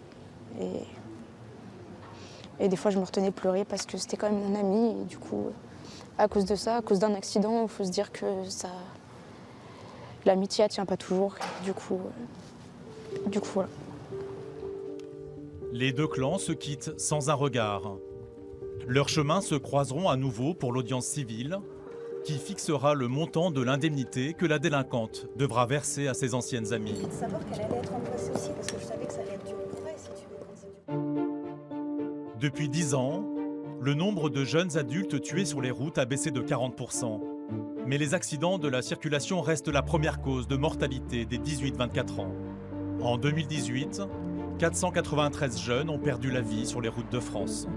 Et des fois, je me retenais de pleurer parce que c'était quand même mon ami et du coup, à cause de ça, à cause d'un accident, il faut se dire que l'amitié ne tient pas toujours. Du coup, voilà. Les 2 clans se quittent sans un regard. Leurs chemins se croiseront à nouveau pour l'audience civile, qui fixera le montant de l'indemnité que la délinquante devra verser à ses anciennes amies. Et de savoir qu'elle allait être remplacée aussi, parce que je savais que ça allait être dur pour elle, si tu veux. Depuis 10 ans, le nombre de jeunes adultes tués sur les routes a baissé de 40%. Mais les accidents de la circulation restent la première cause de mortalité des 18-24 ans. En 2018, 493 jeunes ont perdu la vie sur les routes de France.